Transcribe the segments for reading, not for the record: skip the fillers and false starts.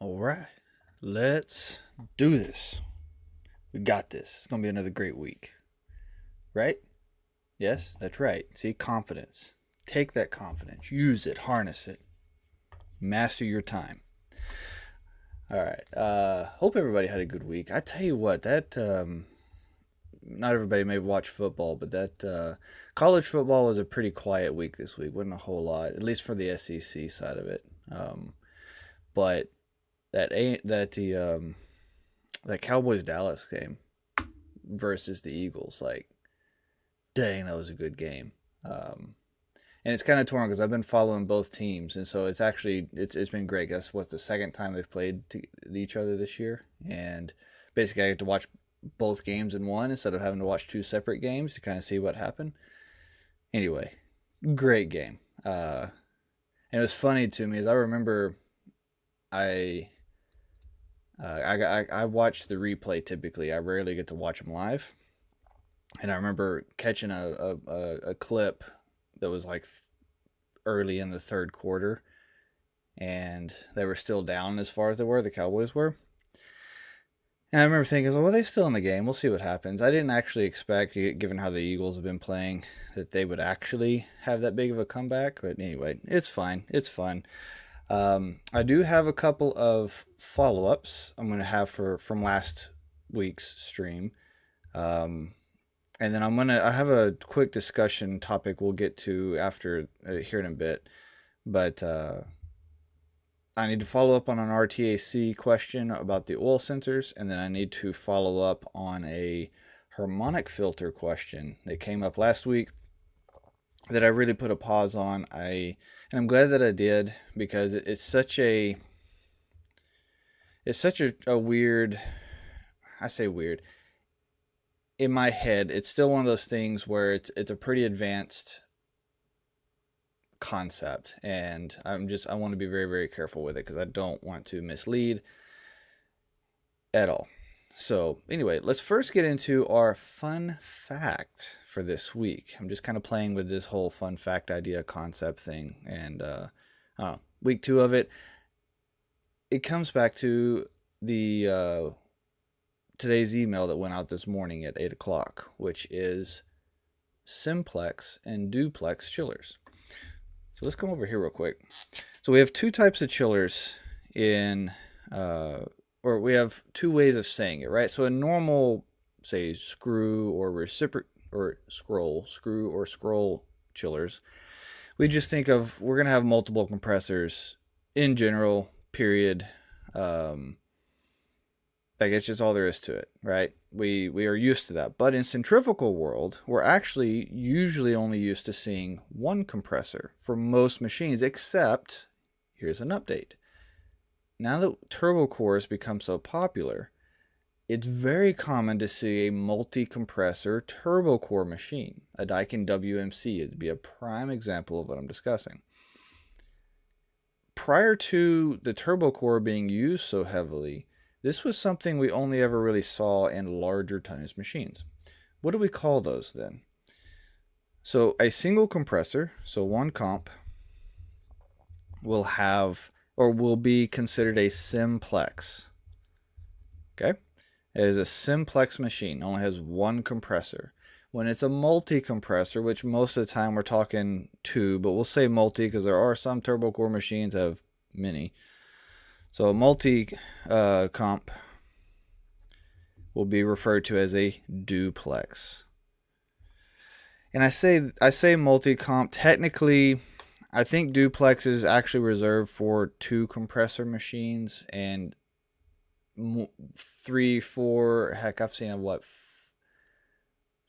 All right, let's do this. We got this. It's going to be another great week. Right? Yes, that's right. See, confidence. Take that confidence, use it, harness it, master your time. All right. Hope everybody had a good week. I tell you what, that not everybody may watch football, but that college football was a pretty quiet week this week. Wasn't a whole lot, at least for the SEC side of it. But that ain't that the that Cowboys Dallas game versus the Eagles, like, dang, that was a good game. And it's kind of torn because I've been following both teams, and so it's been great. That's what's the second time they've played each other this year, and basically I get to watch both games in one instead of having to watch two separate games to kind of see what happened. Anyway, great game. And it was funny to me as I remember I I watch the replay typically. I rarely get to watch them live. And I remember catching a clip that was like early in the third quarter, and they were still down as far as they were, the Cowboys were. And I remember thinking, well, they're still in the game. We'll see what happens. I didn't actually expect, given how the Eagles have been playing, that they would actually have that big of a comeback. But anyway, it's fine. It's fun. I do have a couple of follow-ups I'm going to have from last week's stream. And then I have a quick discussion topic we'll get to after here in a bit. But I need to follow up on an RTAC question about the oil sensors, and then I need to follow up on a harmonic filter question that came up last week that I really put a pause on. And I'm glad that I did, because it's such a weird, I say weird, in my head, it's still one of those things where it's a pretty advanced concept, and I want to be very, very careful with it because I don't want to mislead at all. So anyway, let's first get into our fun fact for this week. I'm just kind of playing with this whole fun fact idea concept thing, and week 2 of it. It comes back to the today's email that went out this morning at 8 o'clock, which is Simplex and Duplex chillers. So let's come over here real quick. So we have two types of chillers or we have two ways of saying it, right? So a normal, say, screw or scroll chillers, we just think of, we're going to have multiple compressors in general, period. Like, it's just all there is to it, right? We are used to that. But in centrifugal world, we're actually usually only used to seeing one compressor for most machines, except, here's an update. Now that turbo cores become so popular, it's very common to see a multi-compressor turbo core machine. A Daikin WMC would be a prime example of what I'm discussing. Prior to the turbo core being used so heavily, this was something we only ever really saw in larger tonnage machines. What do we call those then? So a single compressor, so one comp, will be considered a simplex. Okay? It is a simplex machine, only has one compressor. When it's a multi-compressor, which most of the time we're talking two, but we'll say multi because there are some turbo core machines that have many. So a multi-comp will be referred to as a duplex. And I say multi-comp. Technically, I think duplex is actually reserved for two compressor machines and 3, 4. Heck, I've seen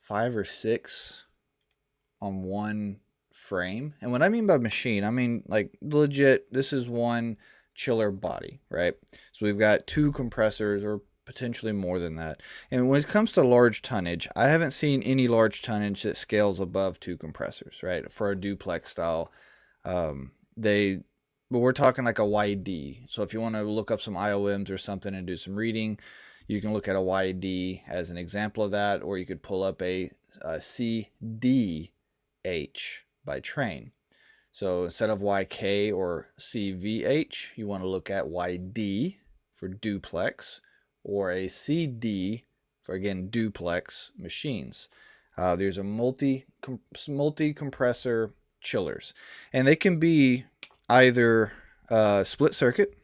5 or 6 on one frame. And what I mean by machine, I mean like legit. This is one chiller body, right? So we've got two compressors, or potentially more than that. And when it comes to large tonnage, I haven't seen any large tonnage that scales above two compressors, right? For a duplex style, but we're talking like a YD. So if you want to look up some IOMs or something and do some reading, you can look at a YD as an example of that, or you could pull up a CDH by Trane. So instead of YK or CVH, you want to look at YD for duplex, or a CD for, again, duplex machines. There's a multi-compressor chillers, and they can be either split circuit.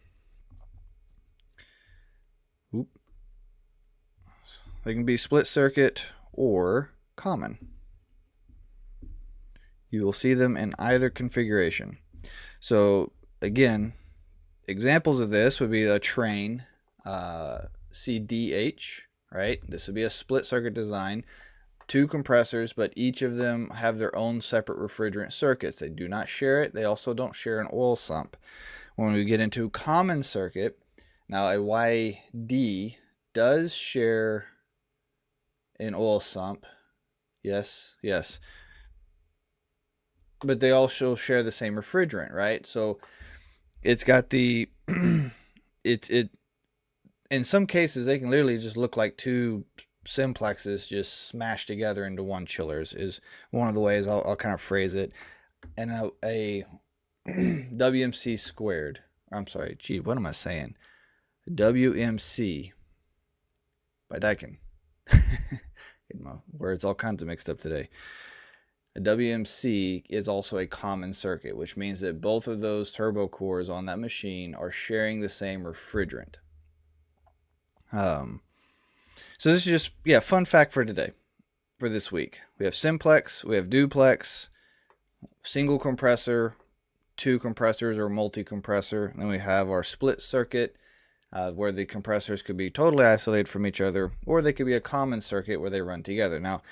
They can be split circuit or common. You will see them in either configuration. So again, examples of this would be a Trane CDH, right? This would be a split circuit design, 2 compressors, but each of them have their own separate refrigerant circuits. They do not share it. They also don't share an oil sump. When we get into common circuit, now a YD does share an oil sump. Yes. But they also share the same refrigerant, right? So it's got the it in some cases they can literally just look like 2 Simplexes just smashed together into one chillers, is one of the ways I'll kind of phrase it. And a WMC squared, I'm sorry, gee, what am I saying? WMC by Daikin. Getting my words all kinds of mixed up today. A WMC is also a common circuit, which means that both of those turbo cores on that machine are sharing the same refrigerant. So this is just, fun fact for today, for this week. We have Simplex, we have Duplex, single compressor, 2 compressors or multi-compressor. Then we have our split circuit, where the compressors could be totally isolated from each other, or they could be a common circuit where they run together. Now,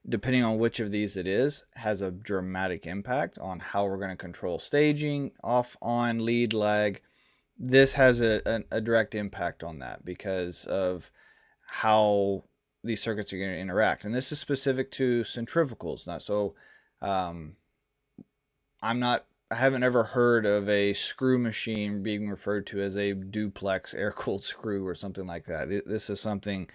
depending on which of these it is, has a dramatic impact on how we're going to control staging, off, on, lead, lag. This has a direct impact on that because of how these circuits are going to interact. And this is specific to centrifugals. I haven't ever heard of a screw machine being referred to as a duplex air-cooled screw or something like that. This is something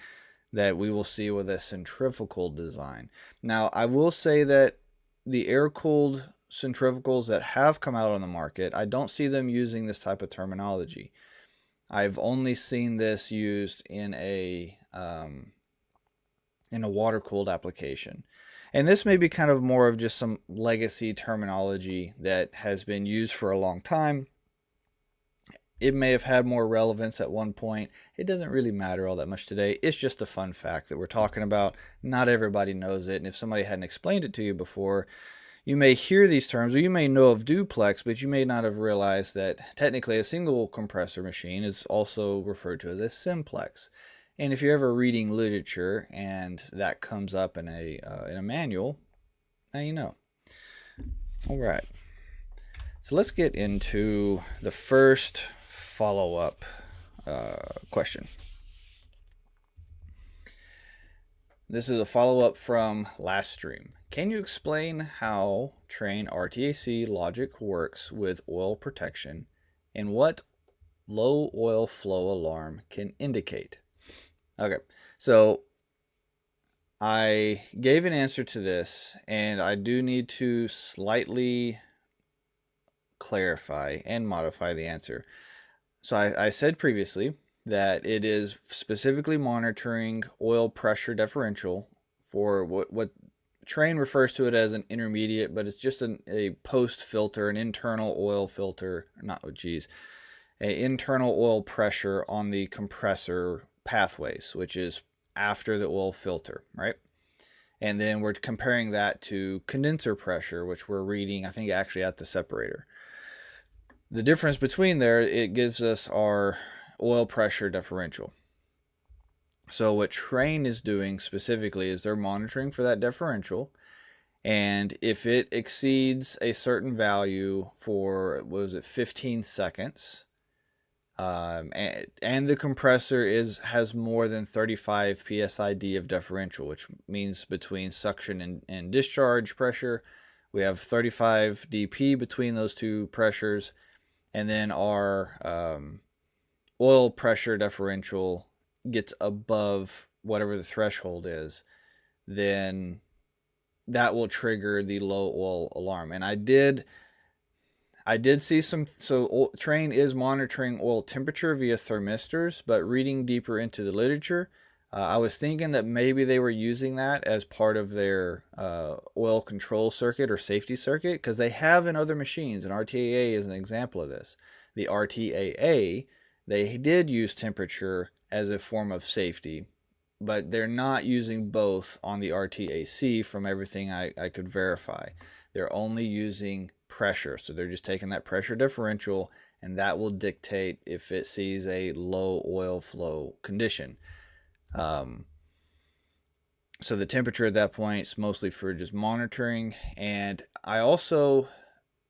that we will see with a centrifugal design. Now, I will say that the air-cooled centrifugals that have come out on the market, I don't see them using this type of terminology. I've only seen this used in a water-cooled application. And this may be kind of more of just some legacy terminology that has been used for a long time. It may have had more relevance at one point. It doesn't really matter all that much today. It's just a fun fact that we're talking about. Not everybody knows it. And if somebody hadn't explained it to you before, you may hear these terms, or you may know of duplex, but you may not have realized that technically a single compressor machine is also referred to as a simplex. And if you're ever reading literature and that comes up in a manual, now you know. All right. So let's get into the first follow-up question. This is a follow-up from last stream. Can you explain how Trane RTAC logic works with oil protection and what low oil flow alarm can indicate? Okay, so I gave an answer to this, and I do need to slightly clarify and modify the answer. So I said previously that it is specifically monitoring oil pressure differential for what Trane refers to it as an intermediate, but it's just a post filter, an internal oil filter, an internal oil pressure on the compressor pathways, which is after the oil filter, right? And then we're comparing that to condenser pressure, which we're reading, I think, actually at the separator. The difference between there, it gives us our oil pressure differential. So what Trane is doing specifically is they're monitoring for that differential, and if it exceeds a certain value for, 15 seconds, and the compressor has more than 35 psid of differential, which means between suction and discharge pressure, we have 35 dp between those two pressures, and then our oil pressure differential gets above whatever the threshold is, then that will trigger the low oil alarm. And I I did see some, so Trane is monitoring oil temperature via thermistors, but reading deeper into the literature, I was thinking that maybe they were using that as part of their oil control circuit or safety circuit, because they have in other machines, and RTAA is an example of this. The RTAA, they did use temperature as a form of safety, but they're not using both on the RTAC from everything I could verify. They're only using pressure. So they're just taking that pressure differential, and that will dictate if it sees a low oil flow condition. So the temperature at that point is mostly for just monitoring. And I also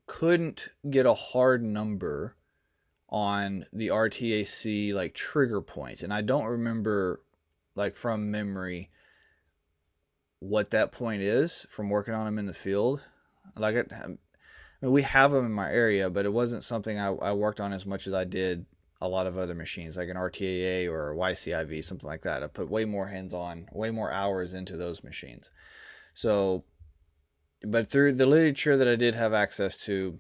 couldn't get a hard number on the RTAC like trigger point. And I don't remember like from memory what that point is from working on them in the field. Like I mean, we have them in my area, but it wasn't something I worked on as much as I did a lot of other machines, like an RTAA or a YCIV, something like that. I put way more hands-on, way more hours into those machines. So, but through the literature that I did have access to,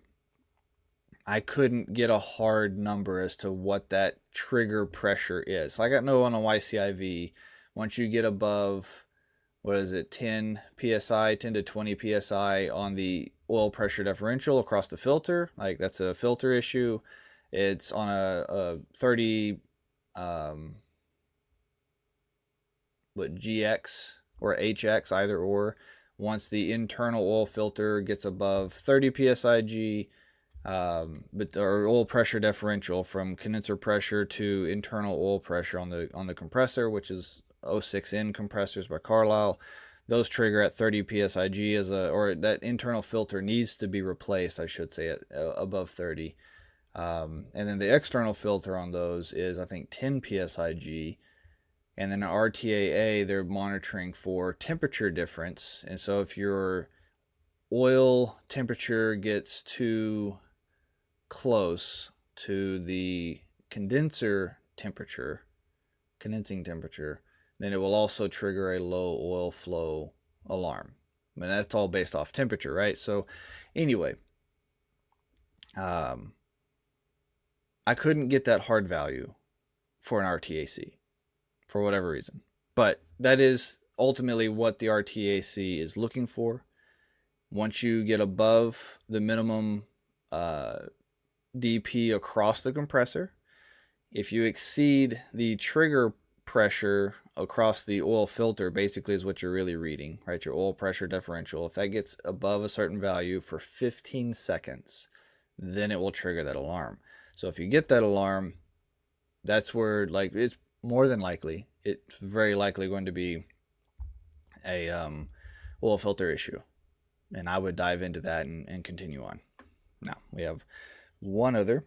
I couldn't get a hard number as to what that trigger pressure is. Like I know on a YCIV, once you get above, what is it, 10 psi, 10 to 20 psi on the oil pressure differential across the filter, like that's a filter issue. It's on a 30 GX or HX, either or. Once the internal oil filter gets above 30 psig, but our oil pressure differential from condenser pressure to internal oil pressure on the compressor, which is 06N compressors by Carlisle, those trigger at 30 psig as or that internal filter needs to be replaced, I should say, at above 30. And then the external filter on those is, I think, 10 psig. And then RTAA, they're monitoring for temperature difference. And so if your oil temperature gets too close to the condensing temperature, then it will also trigger a low oil flow alarm. I mean, that's all based off temperature, right? So anyway, I couldn't get that hard value for an RTAC for whatever reason. But that is ultimately what the RTAC is looking for. Once you get above the minimum DP across the compressor, if you exceed the trigger pressure across the oil filter, basically is what you're really reading, right? Your oil pressure differential. If that gets above a certain value for 15 seconds, then it will trigger that alarm. So if you get that alarm, that's where, like, it's more than likely, it's very likely going to be a oil filter issue. And I would dive into that and continue on. Now, we have one other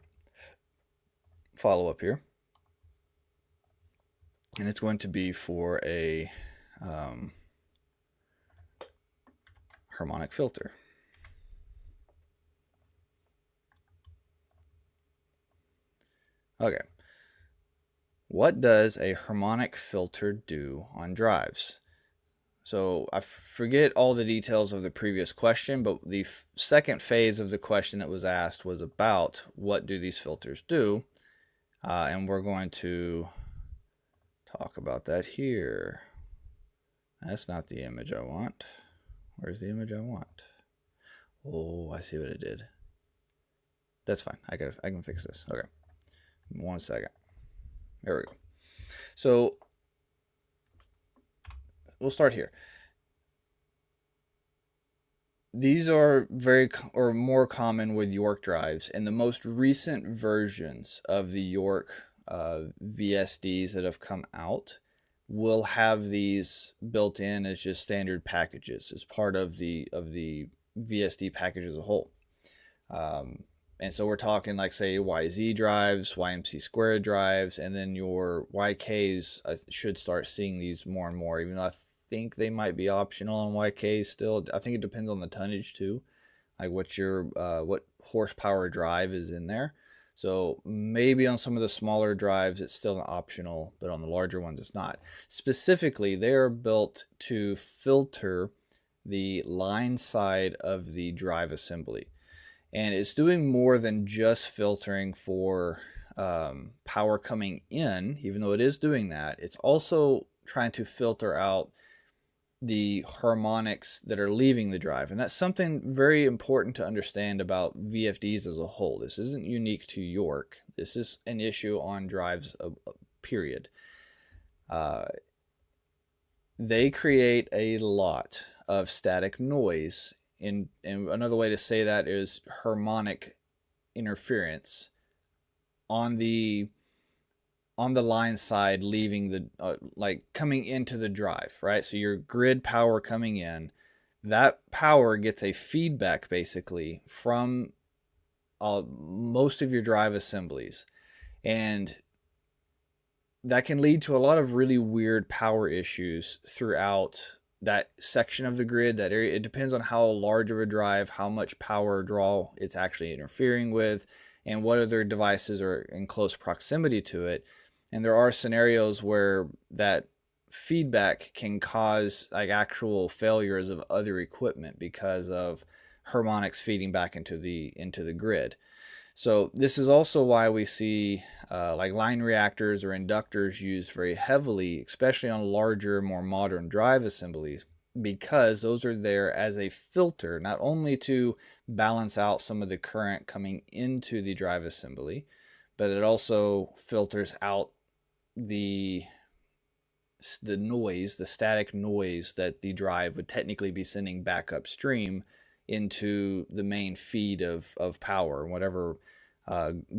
follow-up here. And it's going to be for a harmonic filter. Okay. What does a harmonic filter do on drives? So I forget all the details of the previous question, but the second phase of the question that was asked was about what do these filters do? And we're going to talk about that here. That's not the image I want. Where's the image I want? Oh, I see what it did. That's fine. I can fix this. Okay. 1 second. There we go. So we'll start here. These are more common with York drives, and the most recent versions of the York VSDs that have come out will have these built in as just standard packages as part of the VSD package as a whole. And so we're talking like, say, YZ drives, YMC squared drives, and then your YKs should start seeing these more and more, even though I think they might be optional on YKs still. I think it depends on the tonnage too, like what horsepower drive is in there. So maybe on some of the smaller drives it's still optional, but on the larger ones it's not. Specifically, they're built to filter the line side of the drive assembly. And it's doing more than just filtering for power coming in, even though it is doing that. It's also trying to filter out the harmonics that are leaving the drive. And that's something very important to understand about VFDs as a whole. This isn't unique to York. This is an issue on drives, period. They create a lot of static noise. And another way to say that is harmonic interference on the line side, leaving the like coming into the drive, right? So your grid power coming in, that power gets a feedback basically from most of your drive assemblies, and that can lead to a lot of really weird power issues throughout that section of the grid, that area. It depends on how large of a drive, how much power draw it's actually interfering with, and what other devices are in close proximity to it. And there are scenarios where that feedback can cause like actual failures of other equipment because of harmonics feeding back into the grid. So this is also why we see like line reactors or inductors used very heavily, especially on larger, more modern drive assemblies, because those are there as a filter, not only to balance out some of the current coming into the drive assembly, but it also filters out the noise, the static noise that the drive would technically be sending back upstream into the main feed of power, whatever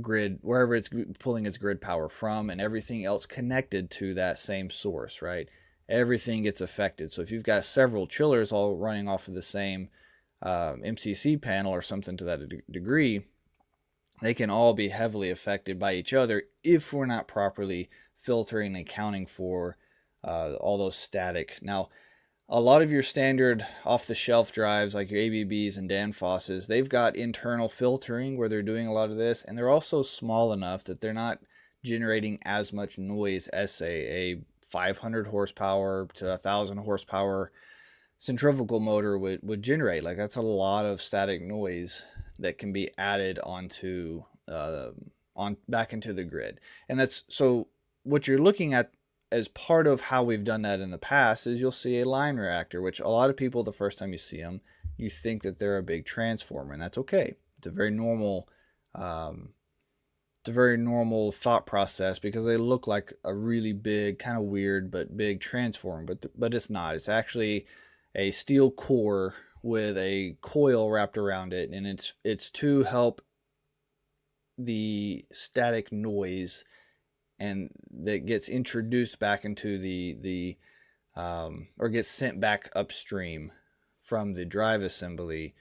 grid, wherever it's pulling its grid power from, and everything else connected to that same source, right? Everything gets affected. So if you've got several chillers all running off of the same MCC panel or something to that degree, they can all be heavily affected by each other if we're not properly filtering and accounting for all those static. Now, a lot of your standard off-the-shelf drives like your ABBs and Danfosses, they've got internal filtering where they're doing a lot of this, and they're also small enough that they're not generating as much noise as, say, a 500 horsepower to 1,000 horsepower centrifugal motor would generate. Like, that's a lot of static noise that can be added onto back into the grid. And that's so what you're looking at as part of how we've done that in the past is you'll see a line reactor, which a lot of people, the first time you see them, you think that they're a big transformer, and that's okay. It's a very normal thought process because they look like a really big, kind of weird but big transformer, but it's not. It's actually a steel core with a coil wrapped around it, and it's to help the static noise and that gets introduced back into the or gets sent back upstream from the drive assembly.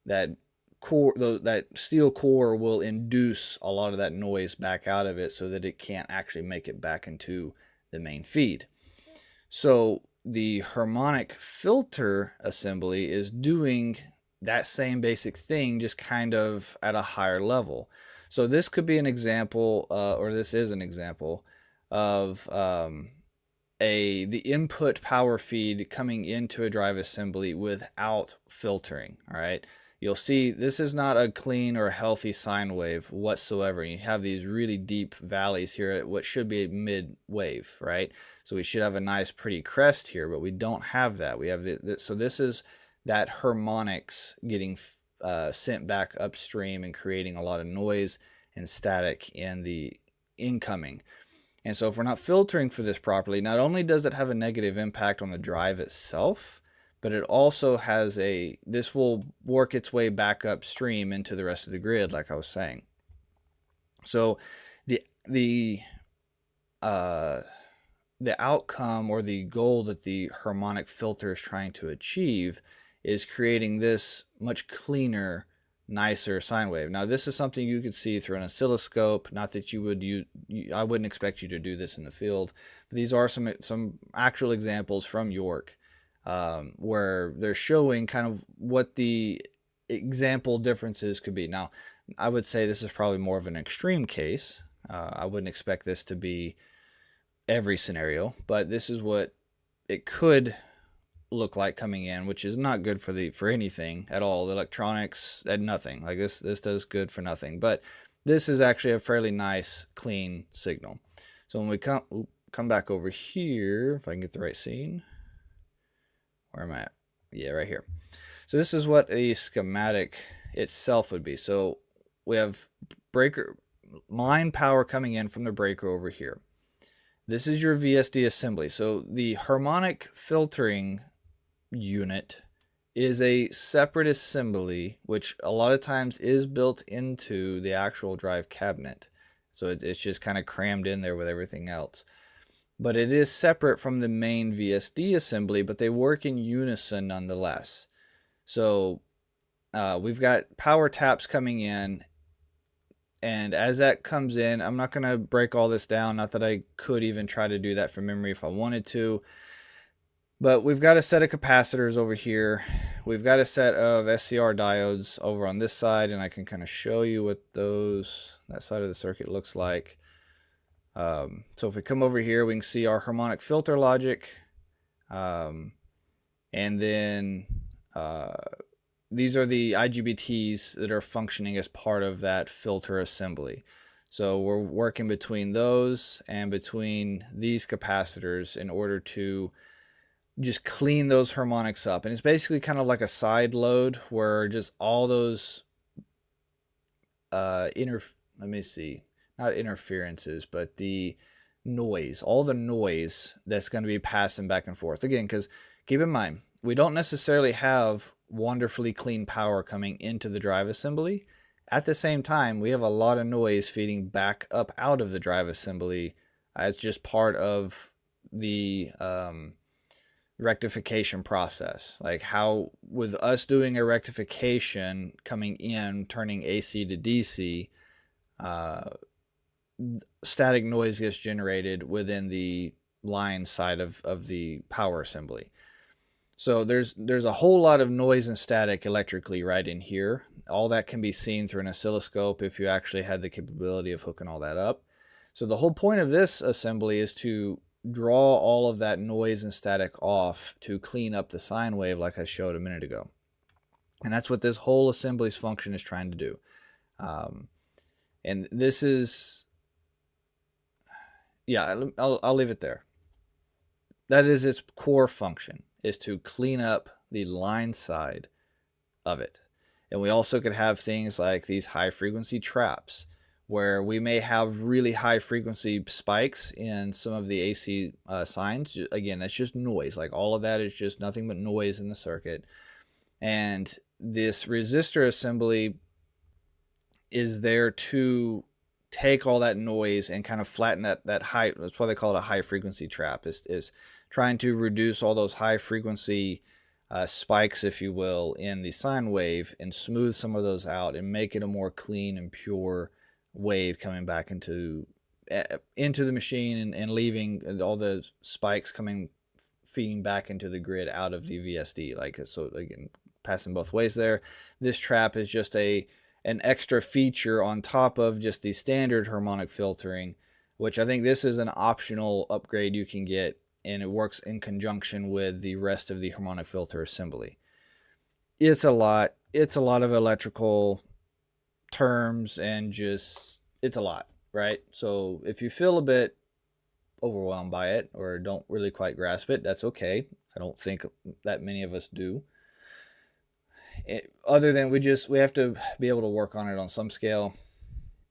That core, that steel core, will induce a lot of that noise back out of it so that it can't actually make it back into the main feed. So the harmonic filter assembly is doing that same basic thing, just kind of at a higher level. So this could be an example, or this is an example of the input power feed coming into a drive assembly without filtering. All right, you'll see this is not a clean or healthy sine wave whatsoever. You have these really deep valleys here at what should be a mid wave, right? So we should have a nice pretty crest here, but we don't have that. We have so this is that harmonics getting sent back upstream and creating a lot of noise and static in the incoming. And so if we're not filtering for this properly, not only does it have a negative impact on the drive itself, but it also has this will work its way back upstream into the rest of the grid, like I was saying. So the outcome or the goal that the harmonic filter is trying to achieve is creating this much cleaner, nicer sine wave. Now, this is something you could see through an oscilloscope. Not that I wouldn't expect you to do this in the field, but these are some actual examples from York where they're showing kind of what the example differences could be. Now, I would say this is probably more of an extreme case. I wouldn't expect this to be every scenario, but this is what it could look like coming in, which is not good for anything at all. The electronics and nothing. Like this does good for nothing. But this is actually a fairly nice clean signal. So when we come back over here, if I can get the right scene, where am I at? Yeah, right here. So this is what a schematic itself would be. So we have breaker line power coming in from the breaker over here. This is your VSD assembly. So the harmonic filtering unit is a separate assembly, which a lot of times is built into the actual drive cabinet. So it's just kind of crammed in there with everything else. But it is separate from the main VSD assembly, but they work in unison nonetheless. So we've got power taps coming in, and as that comes in, I'm not going to break all this down, not that I could even try to do that from memory if I wanted to, but we've got a set of capacitors over here. We've got a set of SCR diodes over on this side, and I can kind of show you what that side of the circuit looks like. So if we come over here, we can see our harmonic filter logic, and then these are the IGBTs that are functioning as part of that filter assembly. So we're working between those and between these capacitors in order to just clean those harmonics up. And it's basically kind of like a side load where just all those let me see, not interferences, but the noise, all the noise that's going to be passing back and forth. Again, because keep in mind, we don't necessarily have wonderfully clean power coming into the drive assembly. At the same time, we have a lot of noise feeding back up out of the drive assembly as just part of the rectification process. Like how with us doing a rectification coming in, turning AC to DC, static noise gets generated within the line side of the power assembly. So there's a whole lot of noise and static electrically right in here. All that can be seen through an oscilloscope if you actually had the capability of hooking all that up. So the whole point of this assembly is to draw all of that noise and static off to clean up the sine wave like I showed a minute ago. And that's what this whole assembly's function is trying to do. And this is, yeah, I'll leave it there. That is its core function, is to clean up the line side of it. And we also could have things like these high frequency traps where we may have really high frequency spikes in some of the AC signs. Again, that's just noise. Like all of that is just nothing but noise in the circuit. And this resistor assembly is there to take all that noise and kind of flatten that high, that's why they call it a high frequency trap, is trying to reduce all those high frequency spikes, if you will, in the sine wave and smooth some of those out and make it a more clean and pure wave coming back into the machine and leaving all the spikes feeding back into the grid out of the VSD. Like, so again, passing both ways there. This trap is just an extra feature on top of just the standard harmonic filtering, which I think this is an optional upgrade you can get, and it works in conjunction with the rest of the harmonic filter assembly. It's a lot of electrical terms and just, it's a lot, right? So if you feel a bit overwhelmed by it or don't really quite grasp it, that's okay. I don't think that many of us do. Other than we have to be able to work on it on some scale.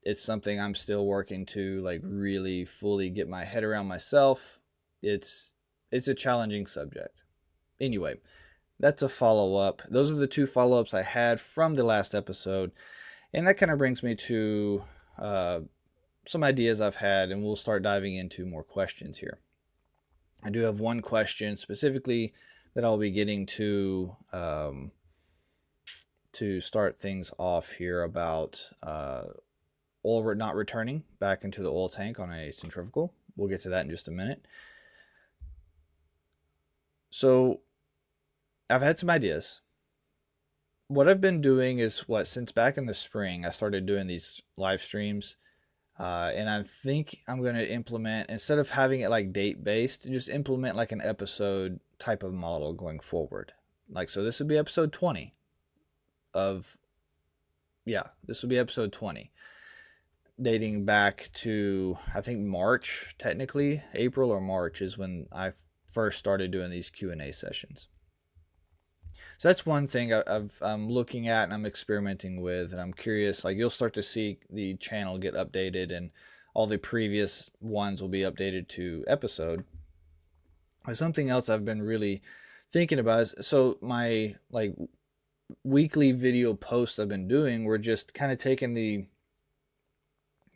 It's something I'm still working to like really fully get my head around myself. It's a challenging subject. Anyway, that's a follow-up. Those are the two follow-ups I had from the last episode. And that kind of brings me to some ideas I've had, and we'll start diving into more questions here. I do have one question specifically that I'll be getting to start things off here about oil not returning back into the oil tank on a centrifugal. We'll get to that in just a minute. So I've had some ideas. What I've been doing is since back in the spring, I started doing these live streams. And I think I'm going to implement, instead of having it like date based, just implement like an episode type of model going forward. Like, so this would be episode 20 of, yeah, this would be episode 20, dating back to, I think, March, technically. April or March is when I first started doing these Q&A sessions. So that's one thing I'm looking at and I'm experimenting with, and I'm curious, like, you'll start to see the channel get updated, and all the previous ones will be updated to episode. Something else I've been really thinking about is, so my like weekly video posts I've been doing, we're just kind of taking the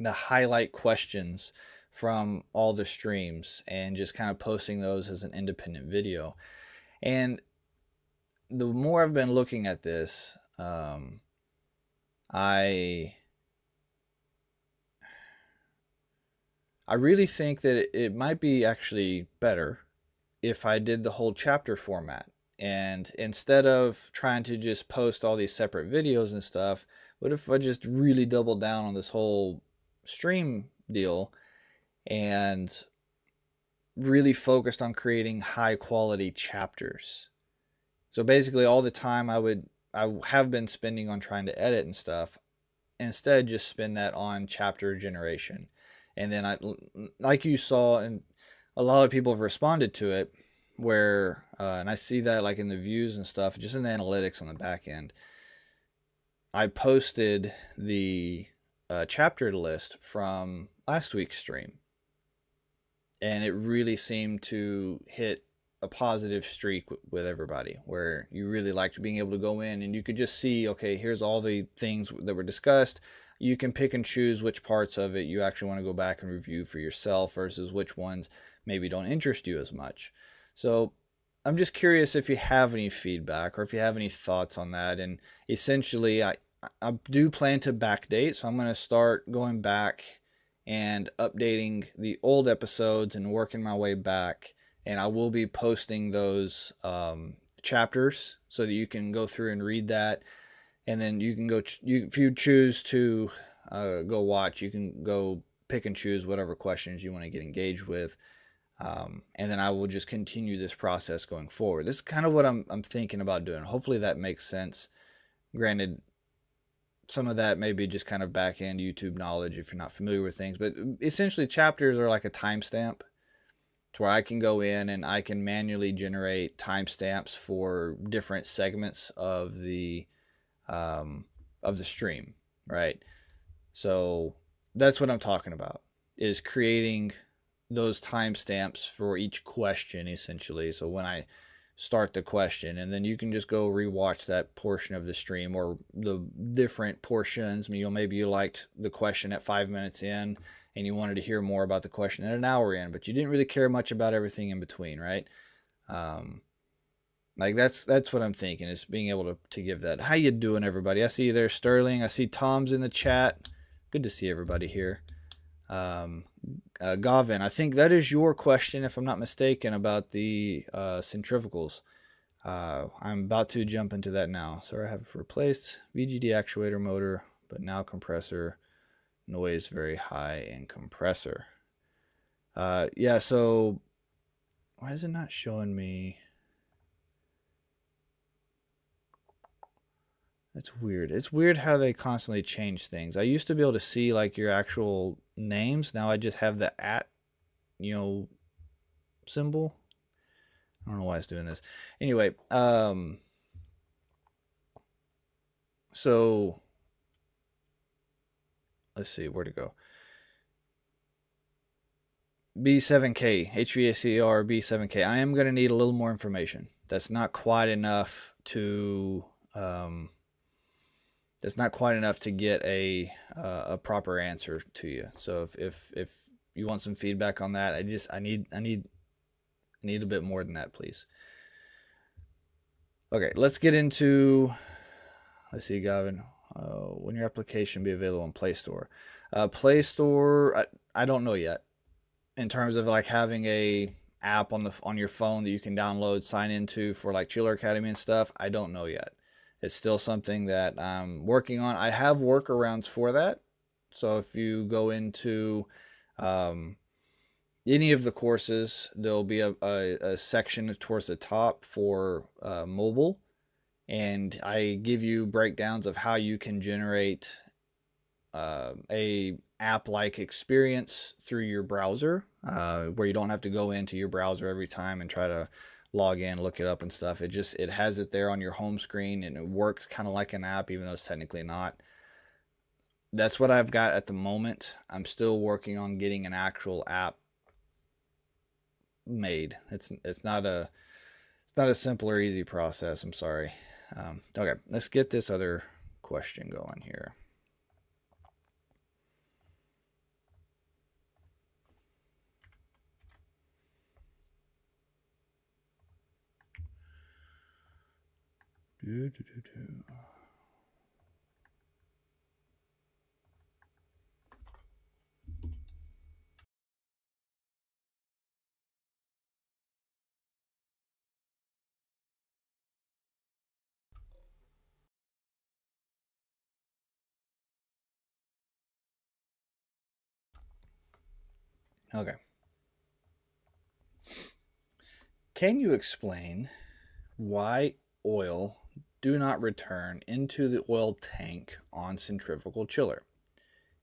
highlight questions from all the streams and just kind of posting those as an independent video. And the more I've been looking at this, I really think that it might be actually better if I did the whole chapter format. And instead of trying to just post all these separate videos and stuff, what if I just really doubled down on this whole stream deal and really focused on creating high quality chapters? So basically all the time I have been spending on trying to edit and stuff, instead just spend that on chapter generation. And then like you saw, and a lot of people have responded to it, where and I see that like in the views and stuff, just in the analytics on the back end. I posted the chapter list from last week's stream, and it really seemed to hit a positive streak with everybody, where you really liked being able to go in and you could just see, okay, here's all the things that were discussed. You can pick and choose which parts of it you actually want to go back and review for yourself versus which ones maybe don't interest you as much. So I'm just curious if you have any feedback or if you have any thoughts on that. And essentially, I do plan to backdate, so I'm going to start going back and updating the old episodes and working my way back. And I will be posting those chapters so that you can go through and read that. And then you can go, if you choose to go watch, you can go pick and choose whatever questions you want to get engaged with. And then I will just continue this process going forward. This is kind of what I'm thinking about doing. Hopefully that makes sense. Granted, some of that may be just kind of back end YouTube knowledge if you're not familiar with things. But essentially, chapters are like a timestamp, to where I can go in and I can manually generate timestamps for different segments of the stream, right? So that's what I'm talking about, is creating those timestamps for each question, essentially. So when I start the question, and then you can just go rewatch that portion of the stream or the different portions. I mean, maybe you liked the question at 5 minutes in and you wanted to hear more about the question at an hour in, but you didn't really care much about everything in between, right? Like that's what I'm thinking, is being able to give that. How you doing, everybody? I see you there, Sterling. I see Tom's in the chat. Good to see everybody here. Gavin, I think that is your question, if I'm not mistaken, about the centrifugals. I'm about to jump into that now. So I have replaced VGD actuator motor, but now compressor noise very high in compressor. Yeah, so why is it not showing me? That's weird. It's weird how they constantly change things. I used to be able to see like your actual names. Now I just have the @ symbol. I don't know why it's doing this. Anyway, so let's see where to go. B7K, HVACR B7K. I am going to need a little more information. That's not quite enough to get a proper answer to you. So if you want some feedback on that, I need a bit more than that, please. Okay, let's get into. Let's see, Gavin. When your application be available in Play Store. Play Store, I don't know yet. In terms of like having a app on your phone that you can download, sign into for like Chiller Academy and stuff, I don't know yet. It's still something that I'm working on. I have workarounds for that. So if you go into any of the courses, there'll be a section towards the top for mobile, and I give you breakdowns of how you can generate a app-like experience through your browser, where you don't have to go into your browser every time and try to log in, look it up and stuff. It has it there on your home screen, and it works kind of like an app, even though it's technically not. That's what I've got at the moment. I'm still working on getting an actual app made. It's not a simple or easy process. I'm sorry. Okay, let's get this other question going here. Okay. Can you explain why oil do not return into the oil tank on centrifugal chiller?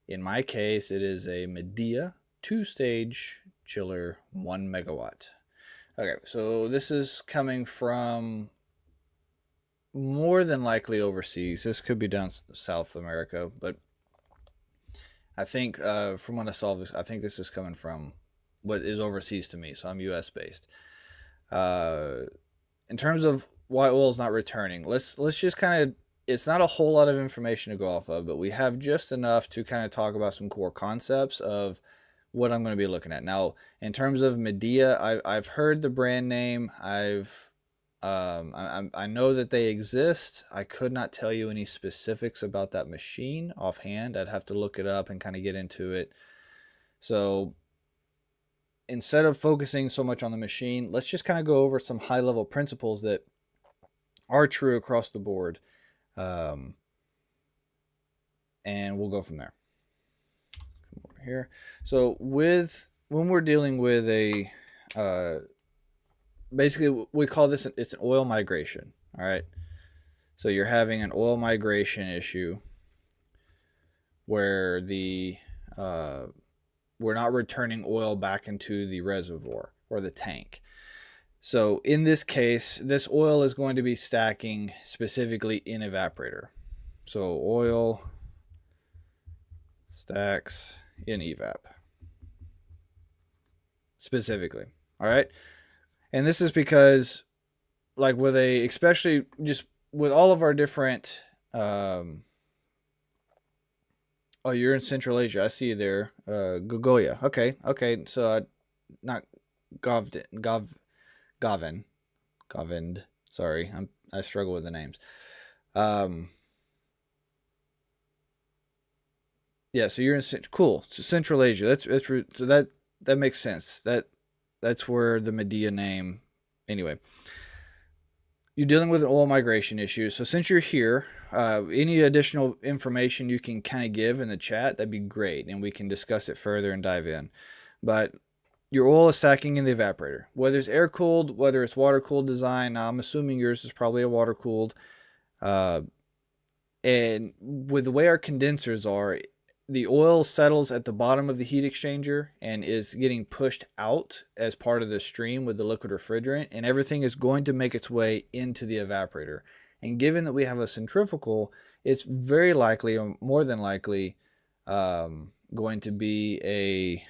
In my case, it is a Medea 2-stage chiller, 1 megawatt. Okay, so this is coming from more than likely overseas. This could be down South America, but I think from when I saw this, I think this is coming from what is overseas to me. So I'm U.S. based. In terms of why oil is not returning, let's just kind of, it's not a whole lot of information to go off of, but we have just enough to kind of talk about some core concepts of what I'm going to be looking at. Now, in terms of Medea, I've heard the brand name. I know that they exist. I could not tell you any specifics about that machine offhand. I'd have to look it up and kind of get into it. So instead of focusing so much on the machine, let's just kind of go over some high-level principles that are true across the board. And we'll go from there. Come over here. So when we're dealing with a basically we call this it's an oil migration. All right. So you're having an oil migration issue where we're not returning oil back into the reservoir or the tank. So in this case, this oil is going to be stacking specifically in evaporator. So oil stacks in evap specifically. All right. And this is because, like especially just with all of our different, oh, you're in Central Asia. I see you there. Gogoya. Okay. So not Govind. Sorry, I struggle with the names. Yeah. So you're in cool. So Central Asia. That's so that makes sense. That's where the Medea name. Anyway, you're dealing with an oil migration issue. So since you're here, any additional information you can kind of give in the chat, that'd be great, and we can discuss it further and dive in. But your oil is stacking in the evaporator. Whether it's air-cooled, whether it's water-cooled design, now I'm assuming yours is probably a water-cooled. And with the way our condensers are, the oil settles at the bottom of the heat exchanger and is getting pushed out as part of the stream with the liquid refrigerant, and everything is going to make its way into the evaporator. And given that we have a centrifugal, it's very likely, or more than likely, going to be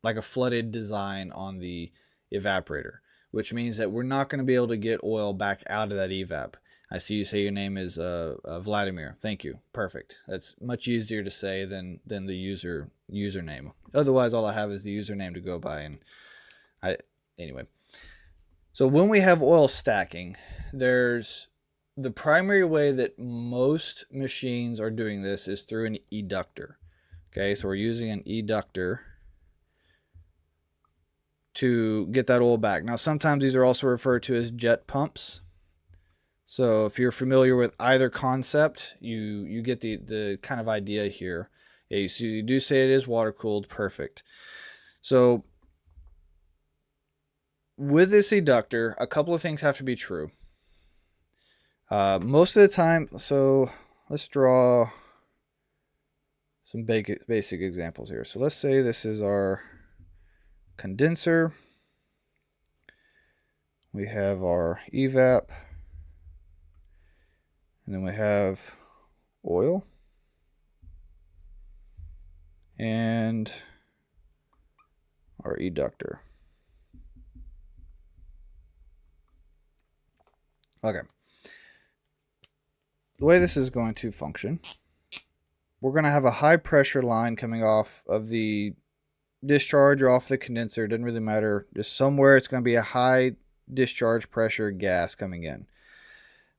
like a flooded design on the evaporator, which means that we're not going to be able to get oil back out of that evap. I see you say your name is Vladimir. Thank you. Perfect. That's much easier to say than the username. Otherwise, all I have is the username to go by. And anyway. So when we have oil stacking, there's the primary way that most machines are doing this is through an eductor. Okay, so we're using an eductor to get that oil back. Now, sometimes these are also referred to as jet pumps. So if you're familiar with either concept, you get the kind of idea here. Yeah, so you do say it is water cooled. Perfect. So with this eductor, a couple of things have to be true. Most of the time, so let's draw some basic examples here. So let's say this is our condenser. We have our evap. And then we have oil. And our eductor. Okay. The way this is going to function, we're going to have a high pressure line coming off of the discharge or off the condenser. It doesn't really matter. Just somewhere it's going to be a high discharge pressure gas coming in.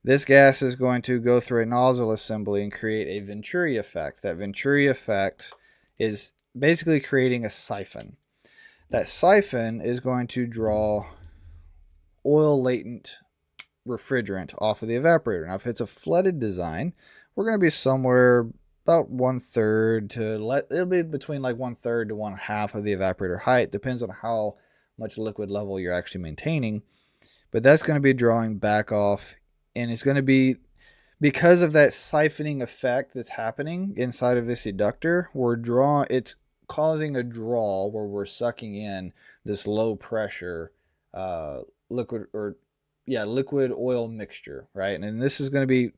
This gas is going to go through a nozzle assembly and create a Venturi effect. That Venturi effect is basically creating a siphon. That siphon is going to draw oil latent refrigerant off of the evaporator. Now, if it's a flooded design, we're going to be somewhere about 1/3 to it'll be between like 1/3 to 1/2 of the evaporator height. Depends on how much liquid level you're actually maintaining. But that's going to be drawing back off, and it's going to be because of that siphoning effect that's happening inside of this eductor. It's causing a draw where we're sucking in this low pressure liquid oil mixture, right? And this is going to be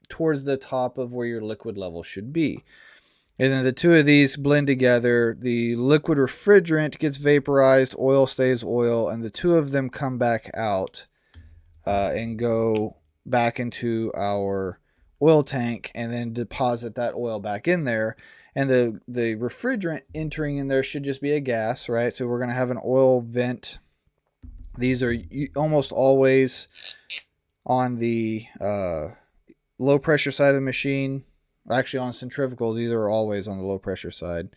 towards the top of where your liquid level should be. And then the two of these blend together. The liquid refrigerant gets vaporized, oil stays oil, and the two of them come back out and go back into our oil tank and then deposit that oil back in there. And the refrigerant entering in there should just be a gas, right? So we're going to have an oil vent. These are almost always on the low pressure side of the machine. Actually, on centrifugals, these are always on the low pressure side.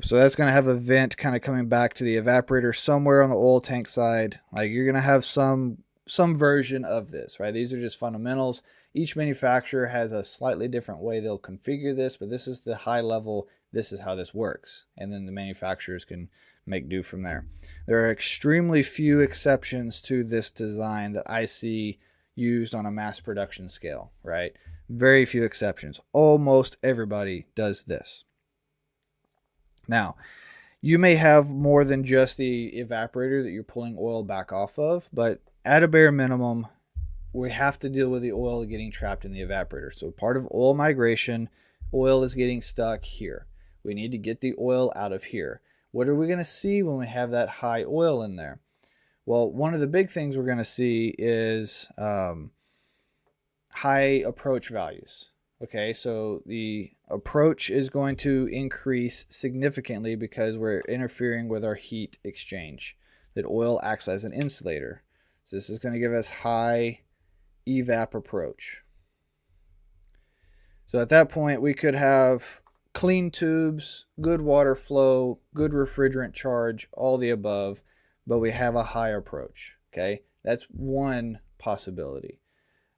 So that's going to have a vent kind of coming back to the evaporator somewhere on the oil tank side. Like you're going to have some version of this, right? These are just fundamentals. Each manufacturer has a slightly different way they'll configure this, but this is the high level. This is how this works. And then the manufacturers can make do from there. There are extremely few exceptions to this design that I see used on a mass production scale, right? Very few exceptions. Almost everybody does this. Now, you may have more than just the evaporator that you're pulling oil back off of, but at a bare minimum, we have to deal with the oil getting trapped in the evaporator. So part of oil migration, oil is getting stuck here. We need to get the oil out of here. What are we going to see when we have that high oil in there? Well, one of the big things we're going to see is high approach values. Okay, so the approach is going to increase significantly because we're interfering with our heat exchange. That oil acts as an insulator. So this is going to give us high evap approach. So at that point, we could have clean tubes, good water flow, good refrigerant charge, all the above, but we have a high approach. Okay, that's one possibility.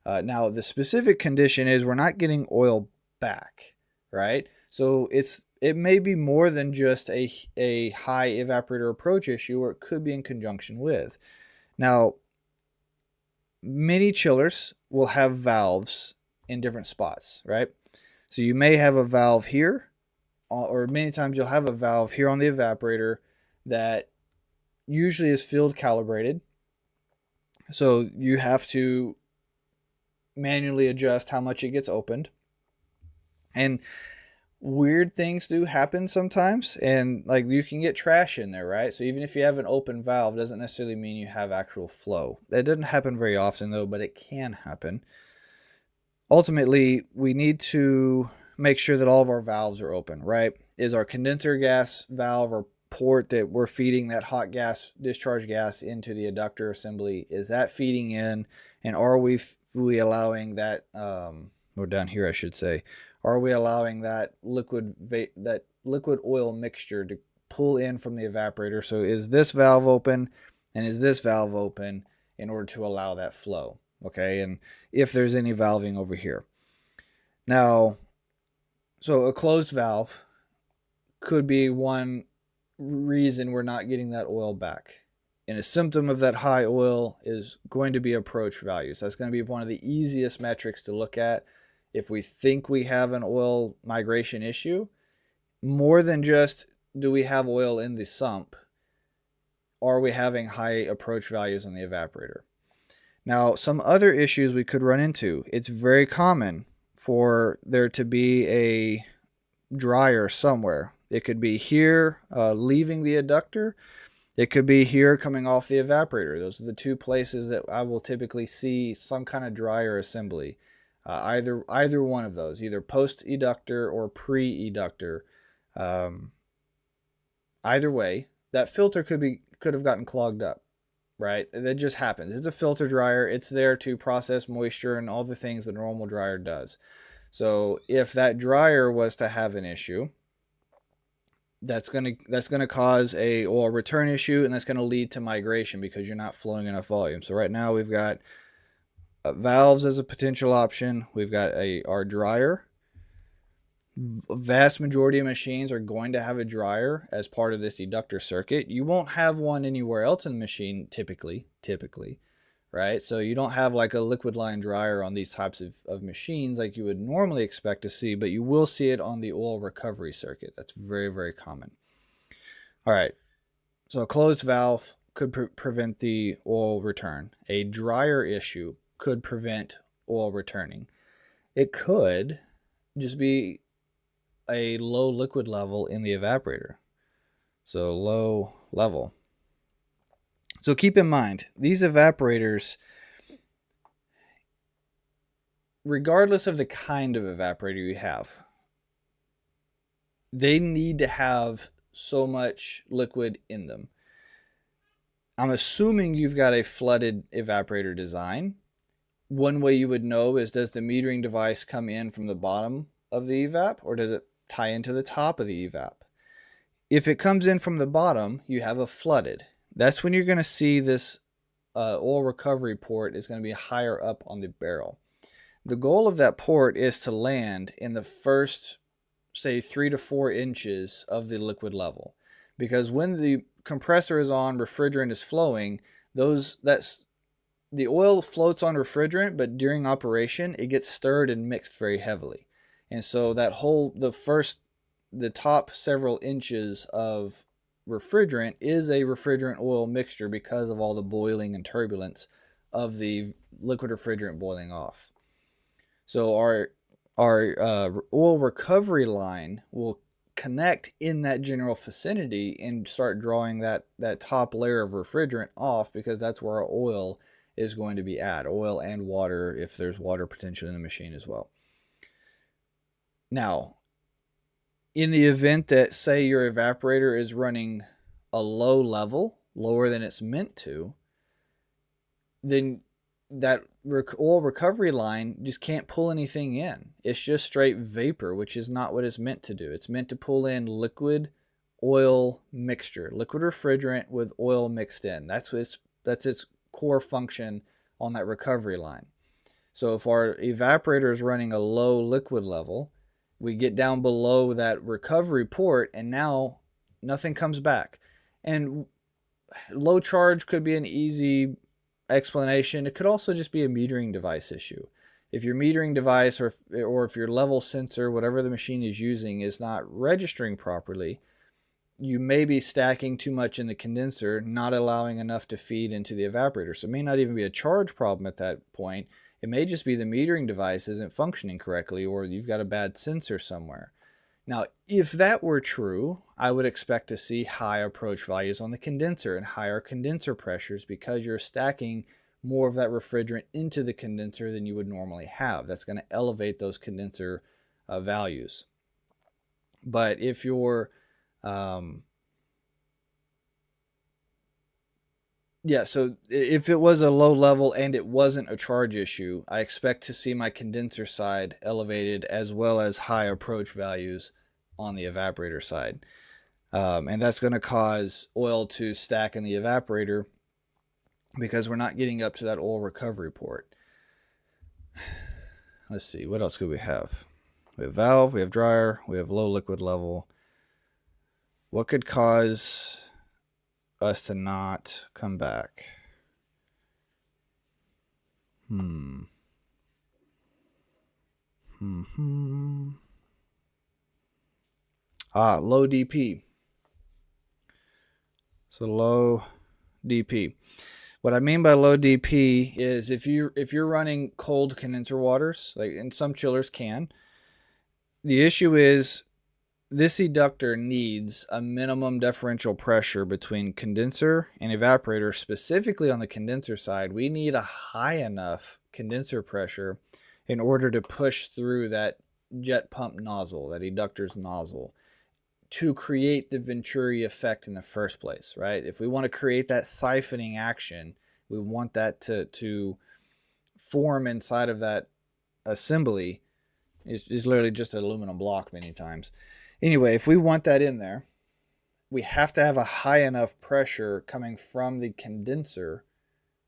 Now, the specific condition is we're not getting oil back, right? So it may be more than just a high evaporator approach issue, or it could be in conjunction with. Now, many chillers will have valves in different spots, right? So you may have a valve here, or many times you'll have a valve here on the evaporator that usually is field calibrated. So you have to manually adjust how much it gets opened. And weird things do happen sometimes, and like you can get trash in there, right? So even if you have an open valve, doesn't necessarily mean you have actual flow. That doesn't happen very often though, but it can happen. Ultimately, we need to make sure that all of our valves are open, right? Is our condenser gas valve or port that we're feeding that hot gas, discharge gas into the eductor assembly, is that feeding in? And are we allowing that, or down here I should say, are we allowing that liquid oil mixture to pull in from the evaporator? So is this valve open and is this valve open in order to allow that flow? Okay, and if there's any valving over here. Now, so a closed valve could be one reason we're not getting that oil back. And a symptom of that high oil is going to be approach values. That's going to be one of the easiest metrics to look at if we think we have an oil migration issue. More than just do we have oil in the sump, are we having high approach values on the evaporator? Now, some other issues we could run into. It's very common for there to be a dryer somewhere. It could be here leaving the adductor. It could be here coming off the evaporator. Those are the two places that I will typically see some kind of dryer assembly. Either one of those, either post-eductor or pre-eductor. Either way, that filter could have gotten clogged up, right? That just happens. It's a filter dryer. It's there to process moisture and all the things the normal dryer does. So if that dryer was to have an issue, that's gonna cause a oil return issue, and that's gonna lead to migration because you're not flowing enough volume. So right now we've got valves as a potential option. We've got our dryer. Vast majority of machines are going to have a dryer as part of this eductor circuit. You won't have one anywhere else in the machine typically, right? So you don't have like a liquid line dryer on these types of machines like you would normally expect to see, but you will see it on the oil recovery circuit. That's very, very common. All right, so a closed valve could prevent the oil return. A dryer issue could prevent oil returning. It could just be a low liquid level in the evaporator. So low level. So keep in mind, these evaporators, regardless of the kind of evaporator you have, they need to have so much liquid in them. I'm assuming you've got a flooded evaporator design. One way you would know is, does the metering device come in from the bottom of the evap, or does it tie into the top of the evap? If it comes in from the bottom, you have a flooded. That's when you're going to see this oil recovery port is going to be higher up on the barrel. The goal of that port is to land in the first, say, 3 to 4 inches of the liquid level. Because when the compressor is on, refrigerant is flowing, the oil floats on refrigerant, but during operation, it gets stirred and mixed very heavily. And so the top several inches of refrigerant is a refrigerant oil mixture because of all the boiling and turbulence of the liquid refrigerant boiling off. So our oil recovery line will connect in that general vicinity and start drawing that top layer of refrigerant off, because that's where our oil is going to be at. Oil and water, if there's water potential in the machine as well. Now, in the event that, say, your evaporator is running a low level, lower than it's meant to, then that oil recovery line just can't pull anything in. It's just straight vapor, which is not what it's meant to do. It's meant to pull in liquid oil mixture, liquid refrigerant with oil mixed in. That's its core function on that recovery line. So if our evaporator is running a low liquid level, we get down below that recovery port, and now nothing comes back. And low charge could be an easy explanation. It could also just be a metering device issue. If your metering device or if your level sensor, whatever the machine is using, is not registering properly, you may be stacking too much in the condenser, not allowing enough to feed into the evaporator. So it may not even be a charge problem at that point. It may just be the metering device isn't functioning correctly, or you've got a bad sensor somewhere. Now, if that were true, I would expect to see high approach values on the condenser and higher condenser pressures, because you're stacking more of that refrigerant into the condenser than you would normally have. That's going to elevate those condenser values. But if you're so if it was a low level and it wasn't a charge issue, I expect to see my condenser side elevated as well as high approach values on the evaporator side. And that's going to cause oil to stack in the evaporator because we're not getting up to that oil recovery port. Let's see, what else could we have? We have valve, we have dryer, we have low liquid level. What could cause us to not come back? Low DP. So low DP. What I mean by low DP is if you're running cold condenser waters, like, and some chillers can, the issue is this eductor needs a minimum differential pressure between condenser and evaporator. Specifically on the condenser side, we need a high enough condenser pressure in order to push through that jet pump nozzle, that eductor's nozzle, to create the Venturi effect in the first place, right? If we want to create that siphoning action, we want that to form inside of that assembly. It's literally just an aluminum block many times. Anyway, if we want that in there, we have to have a high enough pressure coming from the condenser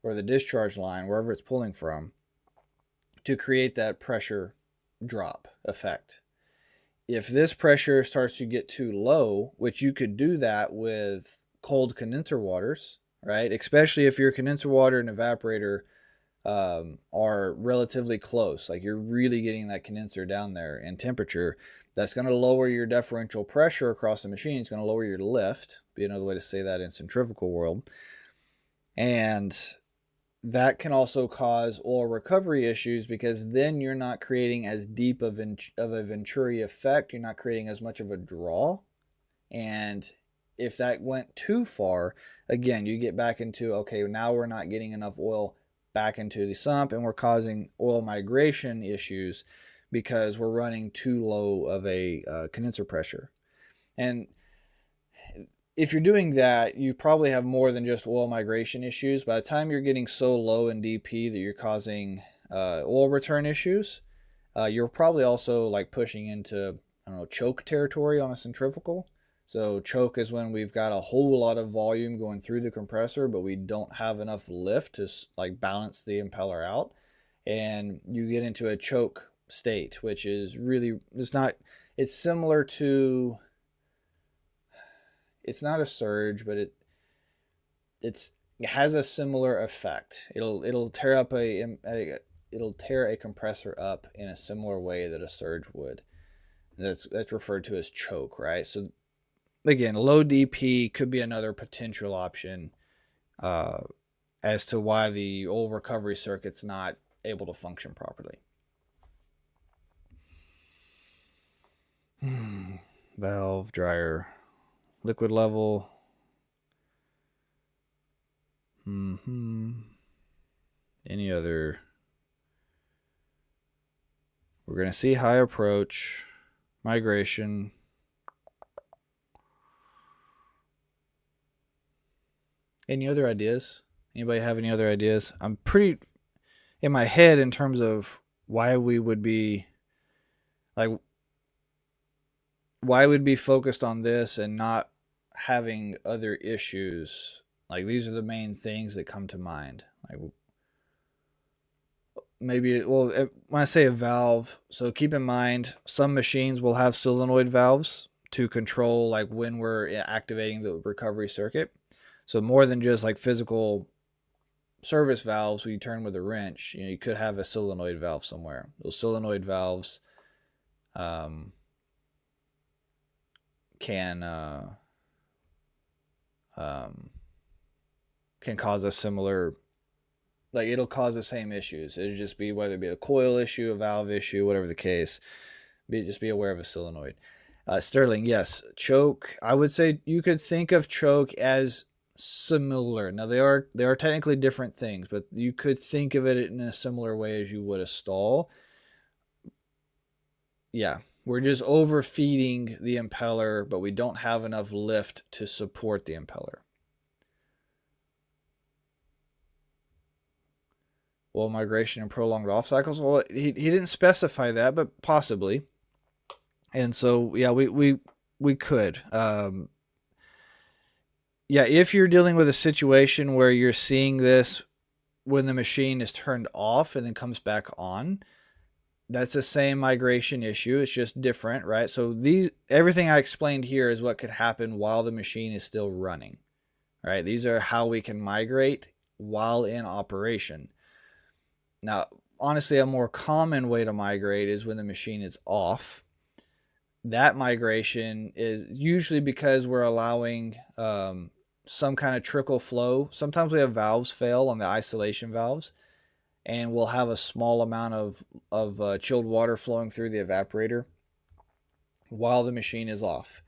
or the discharge line, wherever it's pulling from, to create that pressure drop effect. If this pressure starts to get too low, which you could do that with cold condenser waters, right? Especially if your condenser water and evaporator are relatively close, like you're really getting that condenser down there in temperature, that's going to lower your differential pressure across the machine. It's going to lower your lift, be another way to say that in centrifugal world. And that can also cause oil recovery issues, because then you're not creating as deep of a Venturi effect. You're not creating as much of a draw. And if that went too far, again, you get back into, okay, now we're not getting enough oil back into the sump, and we're causing oil migration issues because we're running too low of a condenser pressure. And if you're doing that, you probably have more than just oil migration issues. By the time you're getting so low in DP that you're causing oil return issues, you're probably also like pushing into, I don't know, choke territory on a centrifugal. So choke is when we've got a whole lot of volume going through the compressor, but we don't have enough lift to like balance the impeller out. And you get into a choke state, which is really, it's similar to, it's not a surge, but it has a similar effect. It'll tear up it'll tear a compressor up in a similar way that a surge would. That's referred to as choke, right? So again, low DP could be another potential option as to why the oil recovery circuit's not able to function properly. Valve, dryer, liquid level. Any other? We're going to see high approach, migration. Any other ideas? Anybody have any other ideas? I'm pretty in my head in terms of why we would be like, why would be focused on this and not having other issues. Like, these are the main things that come to mind. Like, maybe, well, when I say a valve, so keep in mind, some machines will have solenoid valves to control like when we're activating the recovery circuit. So more than just like physical service valves where you turn with a wrench, you could have a solenoid valve somewhere. Those solenoid valves can cause a similar, like, it'll cause the same issues. It'll just be, whether it be a coil issue, a valve issue, whatever the case, just be aware of a solenoid. Sterling, yes. Choke, I would say you could think of choke as similar. Now, they are technically different things, but you could think of it in a similar way as you would a stall. Yeah, we're just overfeeding the impeller, but we don't have enough lift to support the impeller. Oil migration and prolonged off cycles. Well, he didn't specify that, but possibly. And so, yeah, we could. Yeah, if you're dealing with a situation where you're seeing this when the machine is turned off and then comes back on, That's the same migration issue. It's just different, right? So everything I explained here is what could happen while the machine is still running, right? These are how we can migrate while in operation. Now, honestly, a more common way to migrate is when the machine is off. That migration is usually because we're allowing some kind of trickle flow. Sometimes we have valves fail on the isolation valves, and we'll have a small amount of chilled water flowing through the evaporator while the machine is off.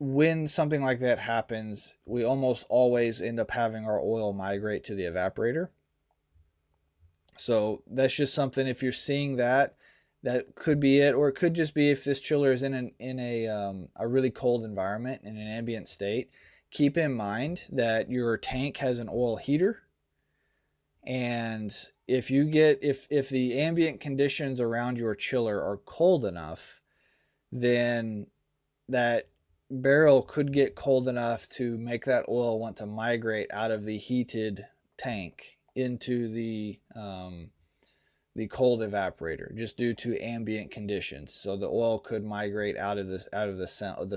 When something like that happens, we almost always end up having our oil migrate to the evaporator. So that's just something, if you're seeing that, that could be it, or it could just be if this chiller is in a really cold environment, in an ambient state. Keep in mind that your tank has an oil heater, and if the ambient conditions around your chiller are cold enough, then that barrel could get cold enough to make that oil want to migrate out of the heated tank into the cold evaporator, just due to ambient conditions. So the oil could migrate out of the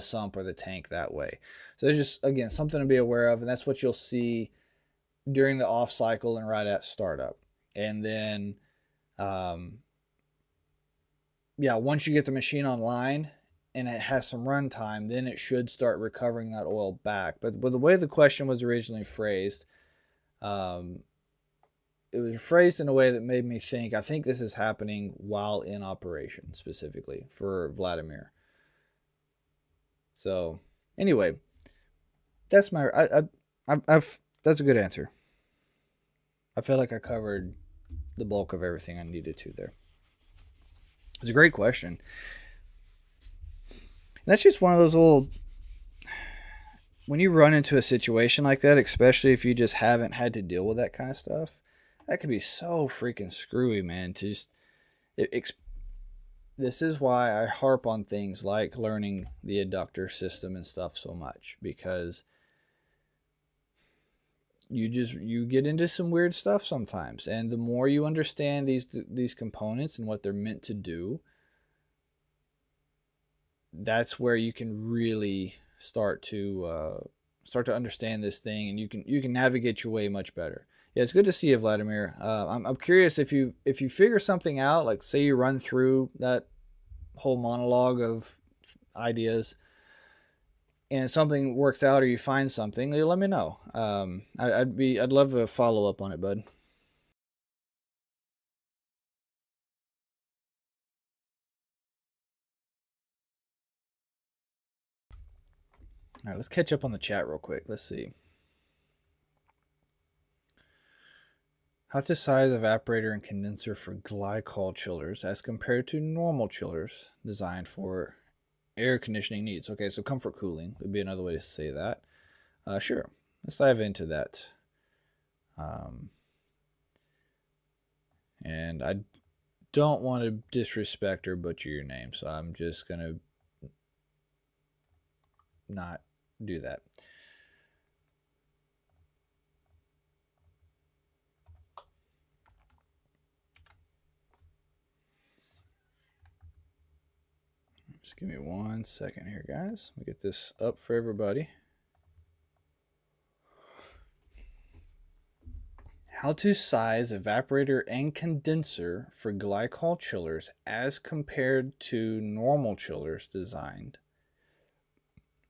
sump or the tank that way. So there's just, again, something to be aware of, and that's what you'll see during the off cycle and right at startup. And then once you get the machine online and it has some runtime, then it should start recovering that oil back. But the way the question was originally phrased, it was phrased in a way that made me think, I think this is happening while in operation, specifically for Vladimir. So anyway, that's that's a good answer. I feel like I covered the bulk of everything I needed to there. It's a great question. And that's just one of those little, when you run into a situation like that, especially if you just haven't had to deal with that kind of stuff, that could be so freaking screwy, man. To just, this is why I harp on things like learning the adductor system and stuff so much, because you get into some weird stuff sometimes, and the more you understand these components and what they're meant to do, that's where you can really start to understand this thing, and you can navigate your way much better. Yeah, it's good to see you, Vladimir. I'm curious if you figure something out, like say you run through that whole monologue of ideas, and something works out, or you find something, let me know. I'd love a follow up on it, bud. All right, let's catch up on the chat real quick. Let's see. How to size evaporator and condenser for glycol chillers as compared to normal chillers designed for air conditioning needs. Okay, so comfort cooling would be another way to say that. Sure, let's dive into that. And I don't want to disrespect or butcher your name, so I'm just going to not do that. Just give me 1 second here, guys. Let me get this up for everybody. How to size evaporator and condenser for glycol chillers as compared to normal chillers designed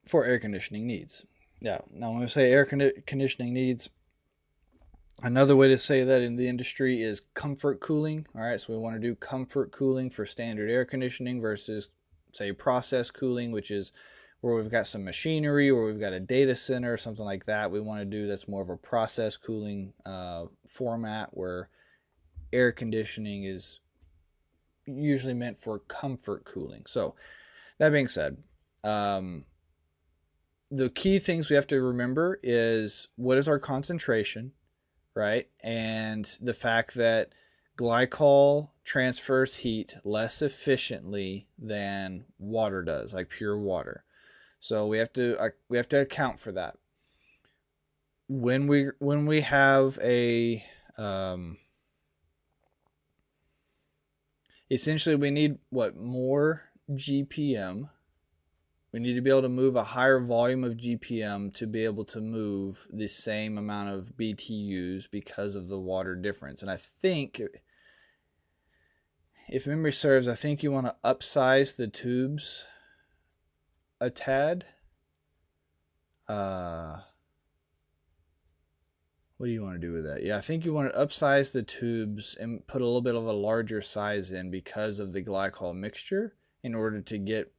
for air conditioning needs. Yeah, now when we say air conditioning needs, another way to say that in the industry is comfort cooling. All right, so we want to do comfort cooling for standard air conditioning versus, say, process cooling, which is where we've got some machinery, or we've got a data center or something like that. We want to do that's more of a process cooling format, where air conditioning is usually meant for comfort cooling. So that being said, the key things we have to remember is, what is our concentration, right? And the fact that glycol transfers heat less efficiently than water does, like pure water. So we have to account for that. When we have a essentially we need what, more GPM. We need to be able to move a higher volume of GPM to be able to move the same amount of BTUs because of the water difference. And I think, if memory serves, I think you want to upsize the tubes a tad. What do you want to do with that? Yeah, I think you want to upsize the tubes and put a little bit of a larger size in because of the glycol mixture in order to get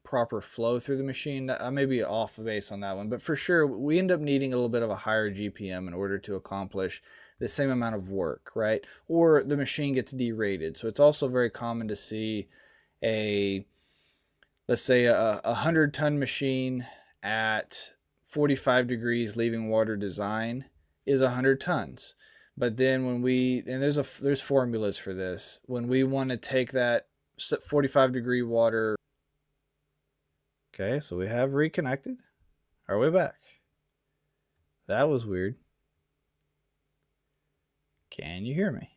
proper flow through the machine. I may be off base on that one, but for sure we end up needing a little bit of a higher GPM in order to accomplish the same amount of work, right? Or the machine gets derated. So it's also very common to see let's say a 100-ton machine at 45 degrees leaving water design is 100 tons. But then when there's formulas for this, when we want to take that 45 degree water. Okay, so we have reconnected. Are we back? That was weird. Can you hear me?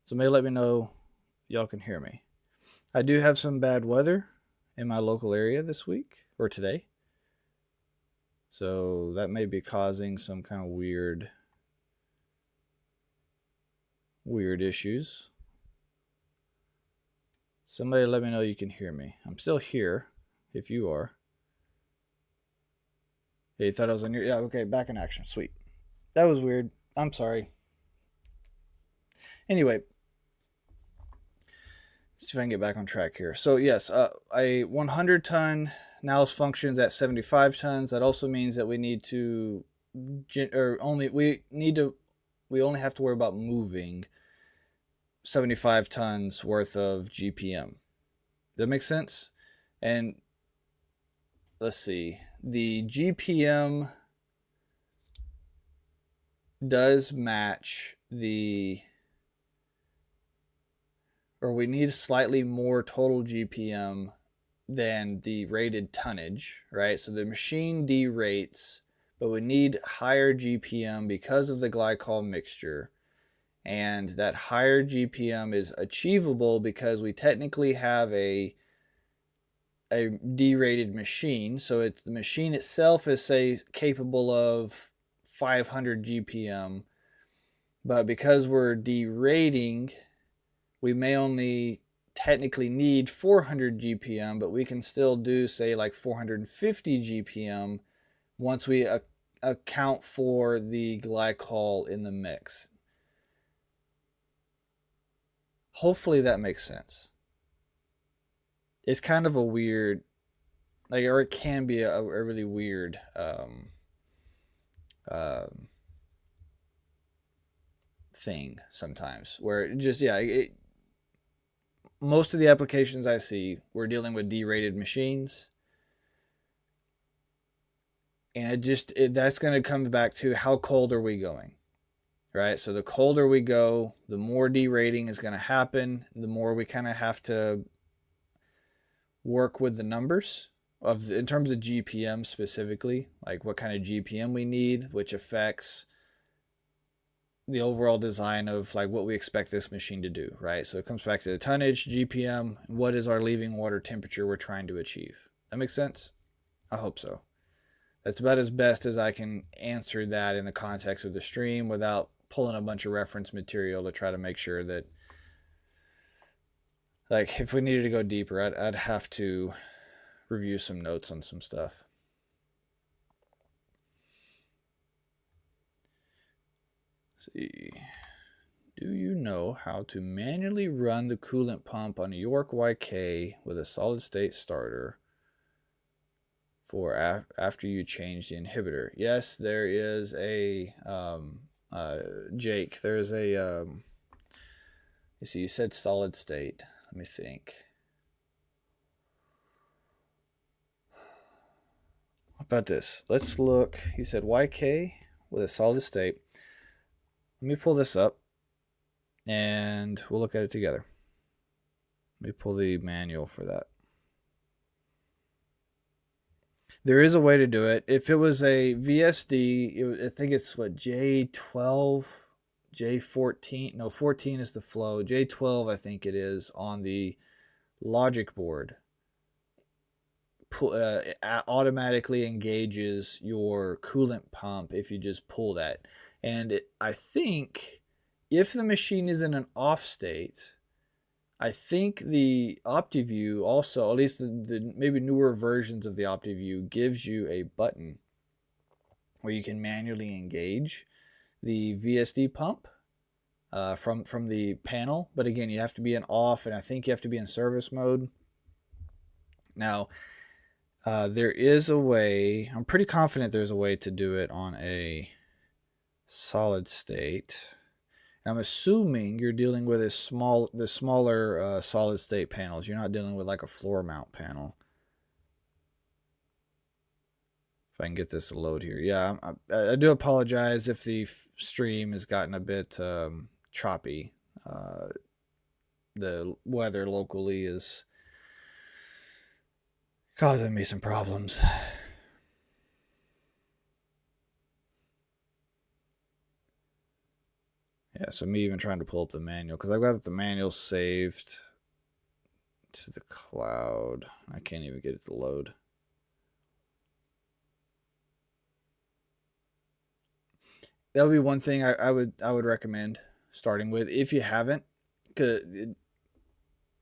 Somebody let me know y'all can hear me. I do have some bad weather in my local area this week, or today. So that may be causing some kind of weird issues. Somebody let me know you can hear me. I'm still here, if you are. Yeah, you thought I was on your... Yeah, okay, back in action. Sweet. That was weird. I'm sorry. Anyway, let's see if I can get back on track here. So yes, a 100-ton now functions at 75 tons. That also means that we need to... We only have to worry about moving 75 tons worth of GPM. That makes sense? And let's see. The GPM does match we need slightly more total GPM than the rated tonnage, right? So the machine derates, but we need higher GPM because of the glycol mixture. And that higher GPM is achievable because we technically have a derated machine. So the machine itself is, say, capable of 500 GPM. But because we're derating, we may only technically need 400 GPM, but we can still do, say, like 450 GPM once we account for the glycol in the mix. Hopefully that makes sense. It's kind of a weird, or it can be a really weird thing sometimes, where most of the applications I see, we're dealing with derated machines, and that's going to come back to how cold are we going. Right, so the colder we go, the more derating is going to happen. The more we kind of have to work with the numbers in terms of GPM specifically, like what kind of GPM we need, which affects the overall design of like what we expect this machine to do. Right, so it comes back to the tonnage, GPM, and what is our leaving water temperature we're trying to achieve. That makes sense? I hope so. That's about as best as I can answer that in the context of the stream without pulling a bunch of reference material to try to make sure that, like, if we needed to go deeper, I'd have to review some notes on some stuff. Let's see. Do you know how to manually run the coolant pump on a York YK with a solid state starter for after you change the inhibitor? Yes, there is a Jake, there's a you see, you said solid state. Let me think. How about this? Let's look. You said YK with a solid state. Let me pull this up and we'll look at it together. Let me pull the manual for that. There is a way to do it. If it was a VSD, I think it's what, J12 J14, no, 14 is the flow. J12, I think it is, on the logic board, automatically engages your coolant pump if you just pull that. And I think if the machine is in an off state, I think the OptiView also, at least the maybe newer versions of the OptiView, gives you a button where you can manually engage the VSD pump from the panel. But again, you have to be in off, and I think you have to be in service mode. Now, there is a way, I'm pretty confident there's a way to do it on a solid state. I'm assuming you're dealing with the smaller solid state panels. You're not dealing with like a floor mount panel. If I can get this to load here. Yeah, I do apologize if the stream has gotten a bit choppy. The weather locally is causing me some problems. Yeah, so me even trying to pull up the manual, because I've got the manual saved to the cloud. I can't even get it to load. That would be one thing I would recommend starting with if you haven't.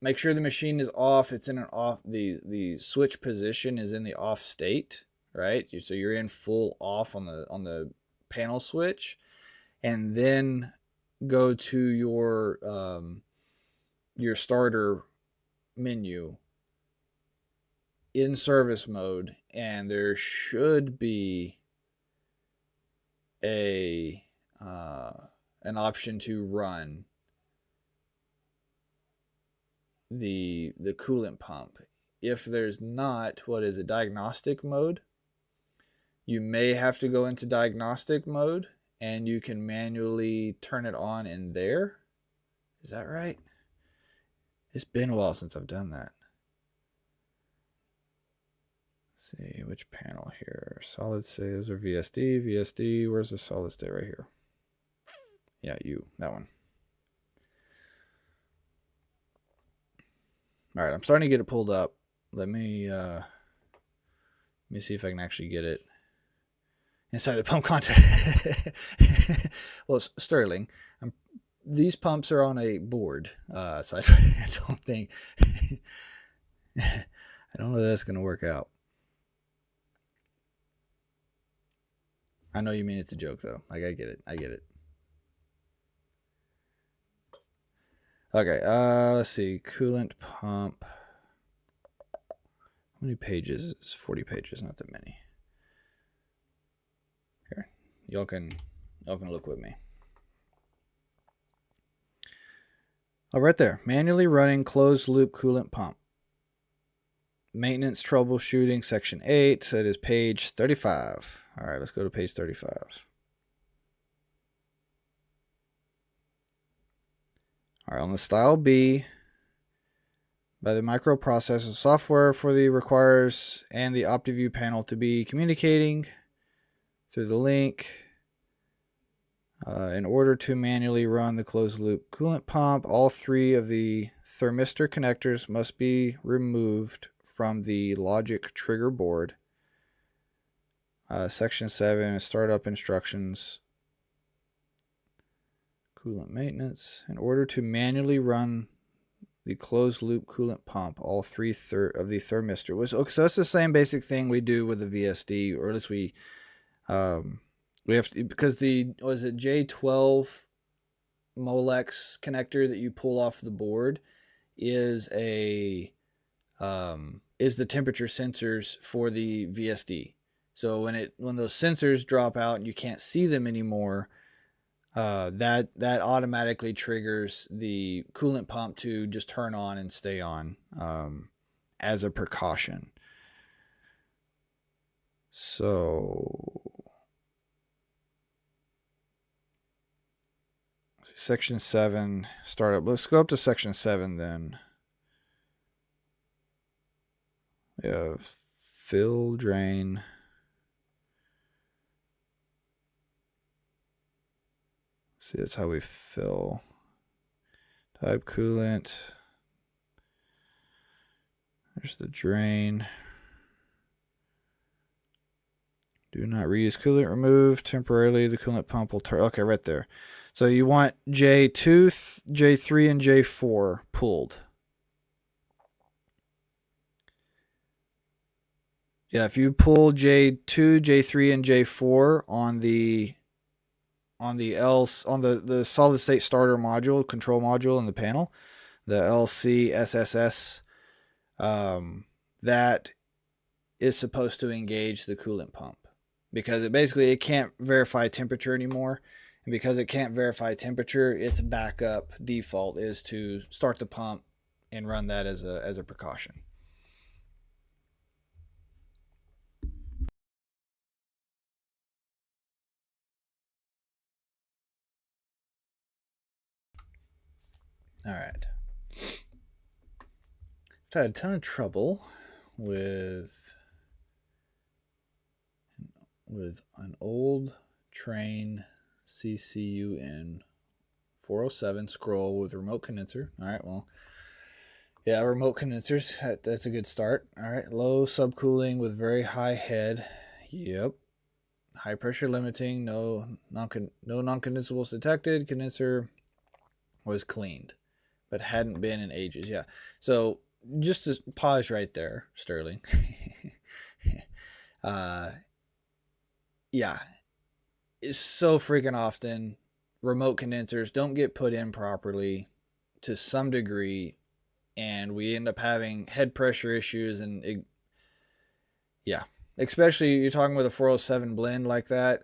Make sure the machine is off. It's in an off. The switch position is in the off state, right? So you're in full off on the panel switch, and then go to your starter menu in service mode, and there should be an option to run the coolant pump. If there's not, what is it, diagnostic mode? You may have to go into diagnostic mode, and you can manually turn it on in there. Is that right? It's been a while since I've done that. Let's see, which panel here? Solid state, those are VSD. Where's the solid state? Right here. Yeah, that one. All right, I'm starting to get it pulled up. Let me see if I can actually get it inside the pump contact. Well, Sterling, these pumps are on a board, so I don't think I don't know that's going to work out. I know you mean it's a joke, though. Like, I get it. Okay, let's see. Coolant pump. How many pages? It's 40 pages, not that many. Here, y'all can look with me. Oh, right there. Manually running closed loop coolant pump. Maintenance troubleshooting, section 8. So it is page 35. All right, let's go to page 35. All right, on the style B, by the microprocessor software for the requires and the OptiView panel to be communicating through the link. In order to manually run the closed loop coolant pump, all 3 of the thermistor connectors must be removed from the logic trigger board. Section 7, startup instructions. Coolant maintenance. In order to manually run the closed loop coolant pump, all 3 of the thermistor. Okay, so it's the same basic thing we do with the VSD, or at least we have to, because the J12 Molex connector that you pull off the board is the temperature sensors for the VSD. So when those sensors drop out and you can't see them anymore, that automatically triggers the coolant pump to just turn on and stay on as a precaution. So section 7 startup. Let's go up to section 7 then. We have fill, drain. See, that's how we fill. Type coolant. There's the drain. Do not reuse coolant. Remove temporarily. The coolant pump will turn. Okay, right there. So you want J2, J3, and J4 pulled. Yeah, if you pull J2, J3, and J4 on the solid state starter module, control module in the panel, the LCSSS, that is supposed to engage the coolant pump, because it can't verify temperature anymore. And because it can't verify temperature, its backup default is to start the pump and run that as a precaution. All right. I've had a ton of trouble with an old Trane CCUN 407 scroll with remote condenser. All right, well, yeah, remote condensers, that's a good start. All right, low subcooling with very high head. Yep. High pressure limiting, no non-condensables detected. Condenser was cleaned, but hadn't been in ages. Yeah. So just to pause right there, Sterling. Yeah. It's so freaking often remote condensers don't get put in properly to some degree, and we end up having head pressure issues. And yeah, especially you're talking with a 407 blend like that.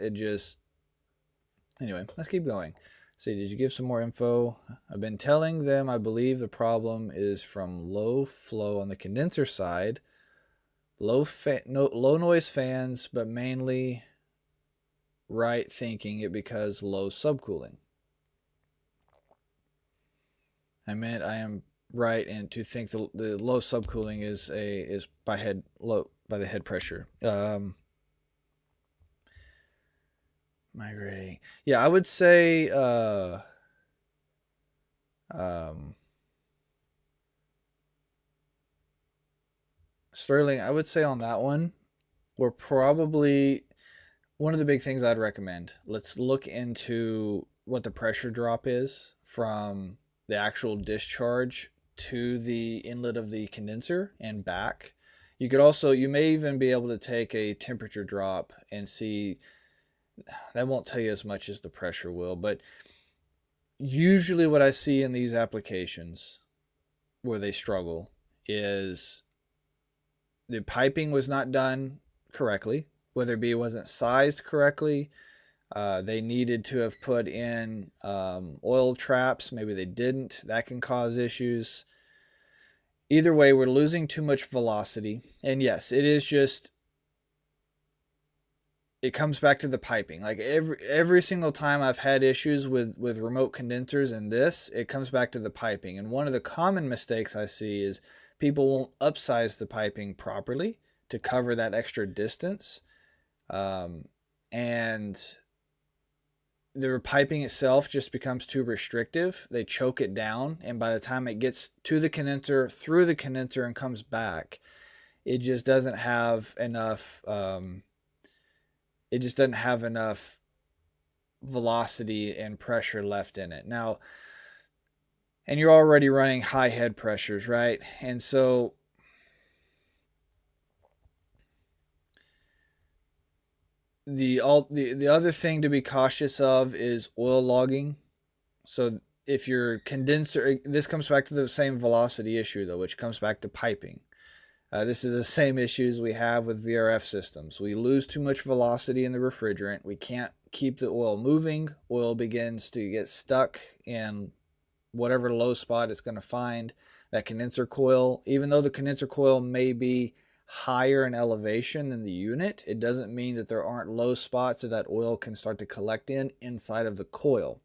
Anyway, let's keep going. See, did you give some more info? I've been telling them I believe the problem is from low flow on the condenser side, low noise fans, but mainly right thinking it because low subcooling. I am right and to think the low subcooling is by the head pressure. Migrating. Yeah, I would say Sterling, I would say on that one, we're probably one of the big things I'd recommend. Let's look into what the pressure drop is from the actual discharge to the inlet of the condenser and back. You may even be able to take a temperature drop and see. That won't tell you as much as the pressure will, but usually what I see in these applications where they struggle is the piping was not done correctly, whether it be it wasn't sized correctly. They needed to have put in oil traps. Maybe they didn't. That can cause issues. Either way, we're losing too much velocity. And yes, it comes back to the piping. Like every single time I've had issues with remote condensers and this, it comes back to the piping. And one of the common mistakes I see is people won't upsize the piping properly to cover that extra distance. And the piping itself just becomes too restrictive. They choke it down, and by the time it gets to the condenser, through the condenser, and comes back, it just doesn't have enough. It just doesn't have enough velocity and pressure left in it now. And you're already running high head pressures, right? And so the other thing to be cautious of is oil logging. So if your condenser, this comes back to the same velocity issue though, which comes back to piping. This is the same issues we have with VRF systems. We lose too much velocity in the refrigerant. We can't keep the oil moving. Oil begins to get stuck in whatever low spot it's going to find. That condenser coil, even though the condenser coil may be higher in elevation than the unit, it doesn't mean that there aren't low spots that oil can start to collect inside of the coil.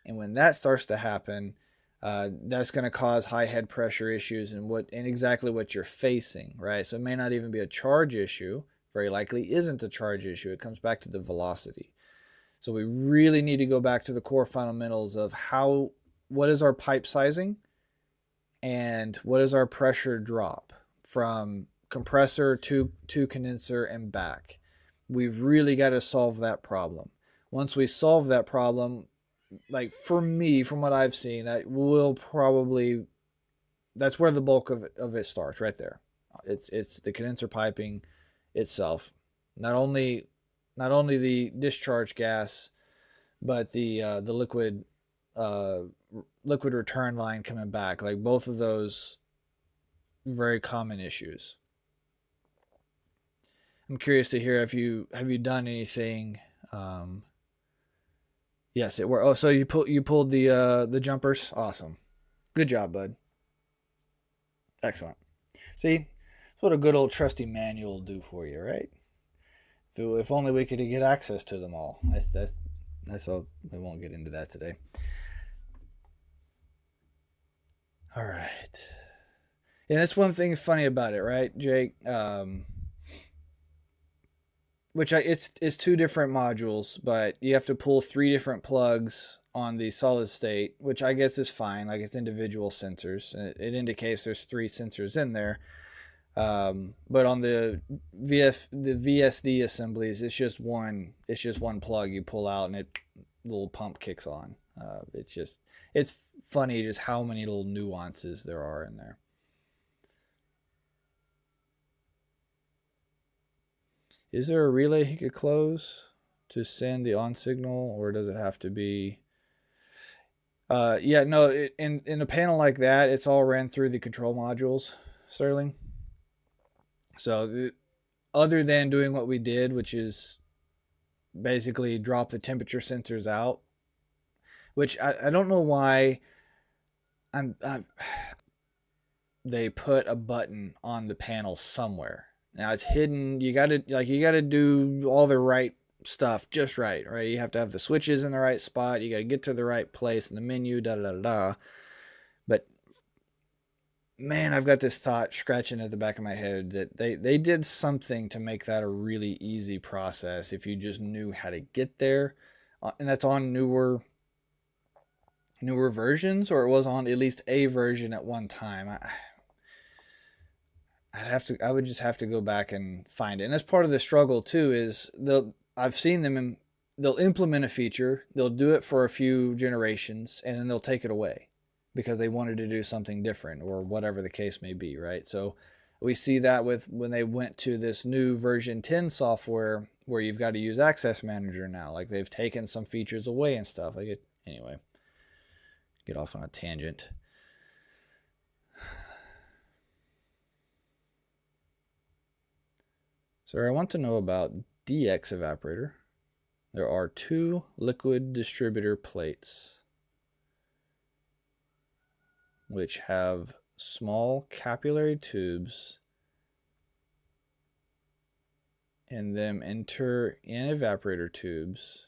And when that starts to happen, that's going to cause high head pressure issues and exactly what you're facing, right? So it may not even be a charge issue. Very likely isn't a charge issue. It comes back to the velocity. So we really need to go back to the core fundamentals of what is our pipe sizing and what is our pressure drop from compressor to condenser and back. We've really got to solve that problem. Once we solve that problem, like for me, from what I've seen, that's where the bulk of it starts, right there. It's the condenser piping itself. Not only the discharge gas, but the liquid return line coming back. Like both of those, very common issues. I'm curious to hear if have you done anything. Yes, it worked. Oh, so you pulled the jumpers. Awesome, good job, bud. Excellent. See, that's what a good old trusty manual will do for you, right? If only we could get access to them all. That's all. We won't get into that today. All right. And that's one thing funny about it, right, Jake? It's two different modules, but you have to pull 3 different plugs on the solid state, which I guess is fine. Like it's individual sensors. It indicates there's 3 sensors in there. But on the VSD assemblies, it's just one plug you pull out and little pump kicks on. It's funny just how many little nuances there are in there. Is there a relay he could close to send the on signal, or does it have to be? Yeah, no. In a panel like that, it's all ran through the control modules, Sterling. So, other than doing what we did, which is basically drop the temperature sensors out, which I don't know why they put a button on the panel somewhere. Now it's hidden. You gotta do all the right stuff just right? You have to have the switches in the right spot. You gotta get to the right place in the menu. But man, I've got this thought scratching at the back of my head that they did something to make that a really easy process if you just knew how to get there, and that's on newer versions, or it was on at least a version at one time. I would just have to go back and find it. And that's part of the struggle too, is I've seen them, they'll implement a feature, they'll do it for a few generations, and then they'll take it away because they wanted to do something different or whatever the case may be, right? So we see that when they went to this new version 10 software where you've got to use Access Manager now. Like they've taken some features away and stuff. Anyway, get off on a tangent. So I want to know about DX evaporator. There are 2 liquid distributor plates which have small capillary tubes and them enter in evaporator tubes.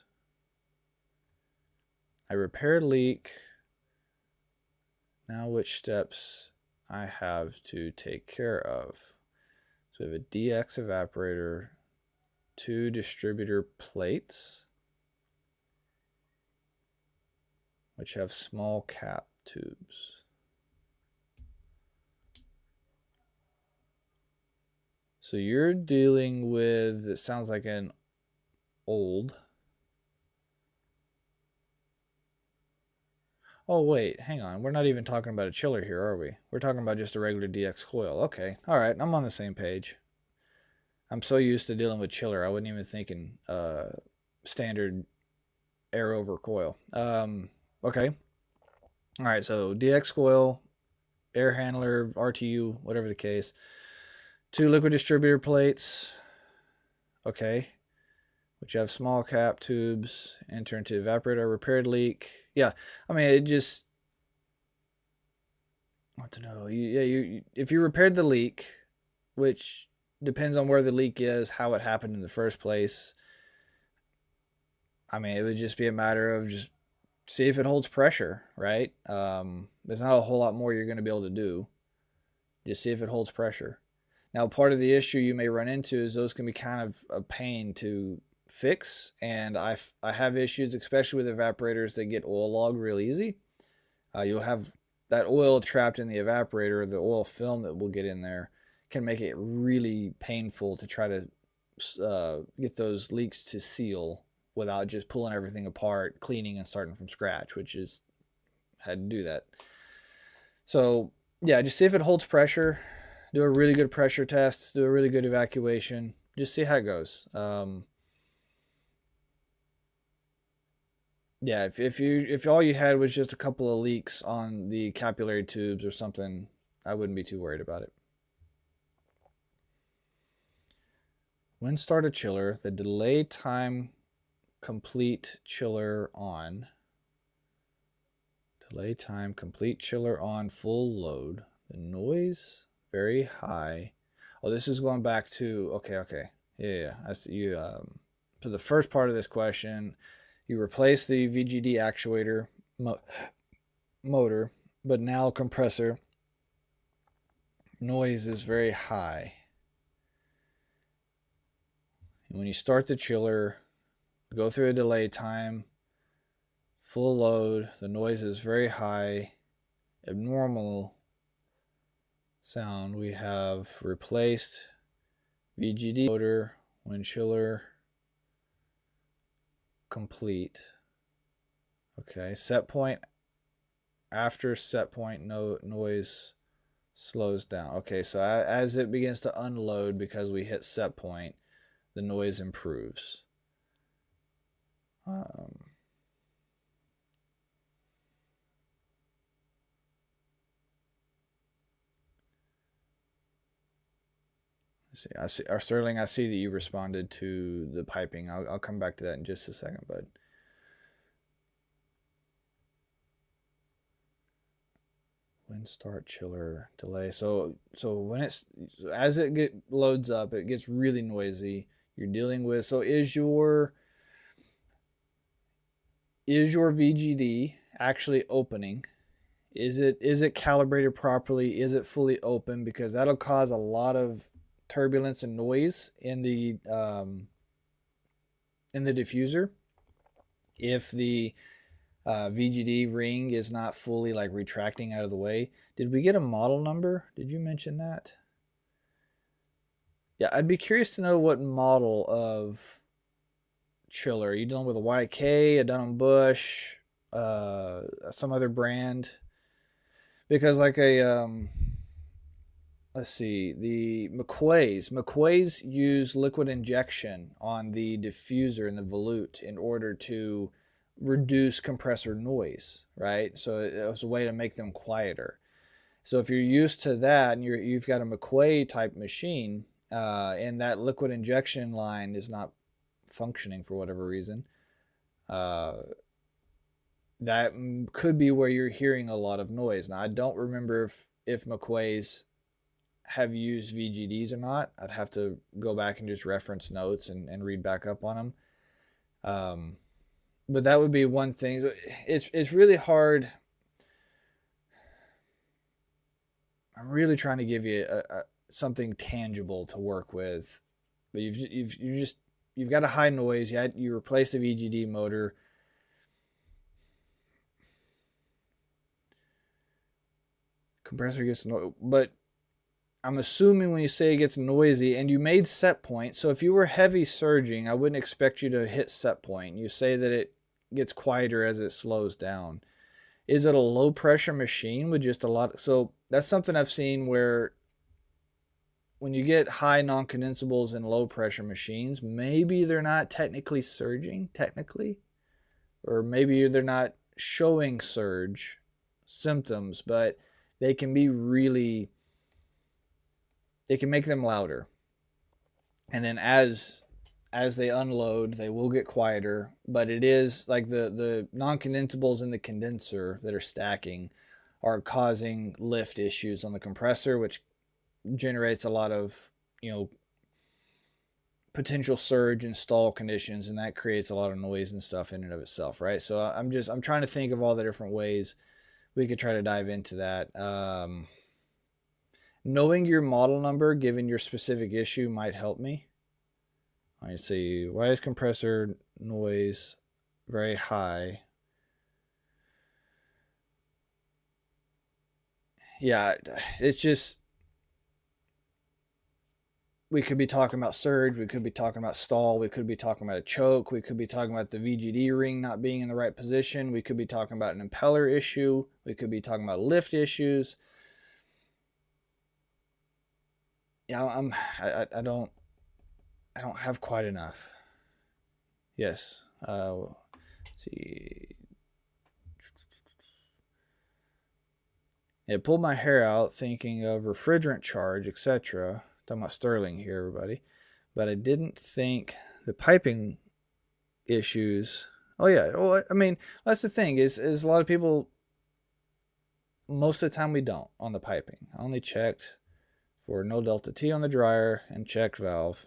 I repaired leak. Now which steps I have to take care of. So we have a DX evaporator, 2 distributor plates, which have small cap tubes. So you're dealing with, it sounds like an old. Oh, wait, hang on. We're not even talking about a chiller here, are we? We're talking about just a regular DX coil. Okay, all right, I'm on the same page. I'm so used to dealing with chiller, I wasn't even thinking standard air over coil. Okay. All right, so DX coil, air handler, RTU, whatever the case. 2 liquid distributor plates. Okay. Which have small cap tubes, enter into evaporator, repaired leak. Yeah, I mean, it just, I want to know. If you repaired the leak, which depends on where the leak is, how it happened in the first place. I mean, it would just be a matter of just see if it holds pressure, right? There's not a whole lot more you're going to be able to do. Just see if it holds pressure. Now, part of the issue you may run into is those can be kind of a pain to fix, and I have issues, especially with evaporators that get oil logged real easy. You'll have that oil trapped in the evaporator. The oil film that will get in there can make it really painful to try to get those leaks to seal without just pulling everything apart, cleaning, and starting from scratch, which is had to do that. So yeah, just see if it holds pressure. Do a really good pressure test. Do a really good evacuation. Just see how it goes. Yeah, if all you had was just a couple of leaks on the capillary tubes or something, I wouldn't be too worried about it. When start a chiller, the delay time complete chiller on. Delay time complete chiller on full load. The noise very high. Oh, this is going back to okay. Yeah. I see you. For the first part of this question, you replace the VGD actuator motor, but now compressor noise is very high. And when you start the chiller, go through a delay time, full load, the noise is very high, abnormal sound. We have replaced VGD motor when chiller complete. Okay, set point. After set point, no noise slows down. Okay, so as it begins to unload, because we hit set point, the noise improves. Let's see. Sterling, I see that you responded to the piping. I'll come back to that in just a second, bud. When start chiller delay. So when as it loads up, it gets really noisy. You're dealing with, so is your VGD actually opening? Is it calibrated properly? Is it fully open? Because that'll cause a lot of turbulence and noise in the diffuser. If the VGD ring is not fully like retracting out of the way. Did we get a model number? Did you mention that? Yeah, I'd be curious to know what model of chiller. Are you dealing with a YK, a Dunham Bush, some other brand? Because like a let's see, the McQuay's use liquid injection on the diffuser and the volute in order to reduce compressor noise, right? So it was a way to make them quieter. So if you're used to that and you've got a McQuay type machine, and that liquid injection line is not functioning for whatever reason, that could be where you're hearing a lot of noise. Now I don't remember if McQuay's have used VGDs or not. I'd have to go back and just reference notes and read back up on them. But that would be one thing. It's really hard. I'm really trying to give you something tangible to work with, but you've got a high noise. You replace the VGD motor. Compressor gets no, but I'm assuming when you say it gets noisy, and you made set point, so if you were heavy surging, I wouldn't expect you to hit set point. You say that it gets quieter as it slows down. Is it a low pressure machine with just a lot? So that's something I've seen where when you get high non-condensables in low pressure machines, maybe they're not technically surging, or maybe they're not showing surge symptoms, but they can be really, they can make them louder. And then as they unload, they will get quieter, but it is like the non-condensables in the condenser that are stacking are causing lift issues on the compressor, which generates a lot of, potential surge and stall conditions, and that creates a lot of noise and stuff in and of itself, right? So I'm trying to think of all the different ways we could try to dive into that. Knowing your model number, given your specific issue, might help me. I see, why is compressor noise very high? Yeah, it's just, we could be talking about surge, we could be talking about stall, we could be talking about a choke, we could be talking about the VGD ring not being in the right position, we could be talking about an impeller issue, we could be talking about lift issues. Yeah, I don't have quite enough. Yes. Let's see. It pulled my hair out thinking of refrigerant charge, etc. Talking about Sterling here, everybody. But I didn't think the piping issues. Oh yeah. Well, I mean, that's the thing is a lot of people, most of the time we don't on the piping. I only checked for no delta T on the dryer and checked valve.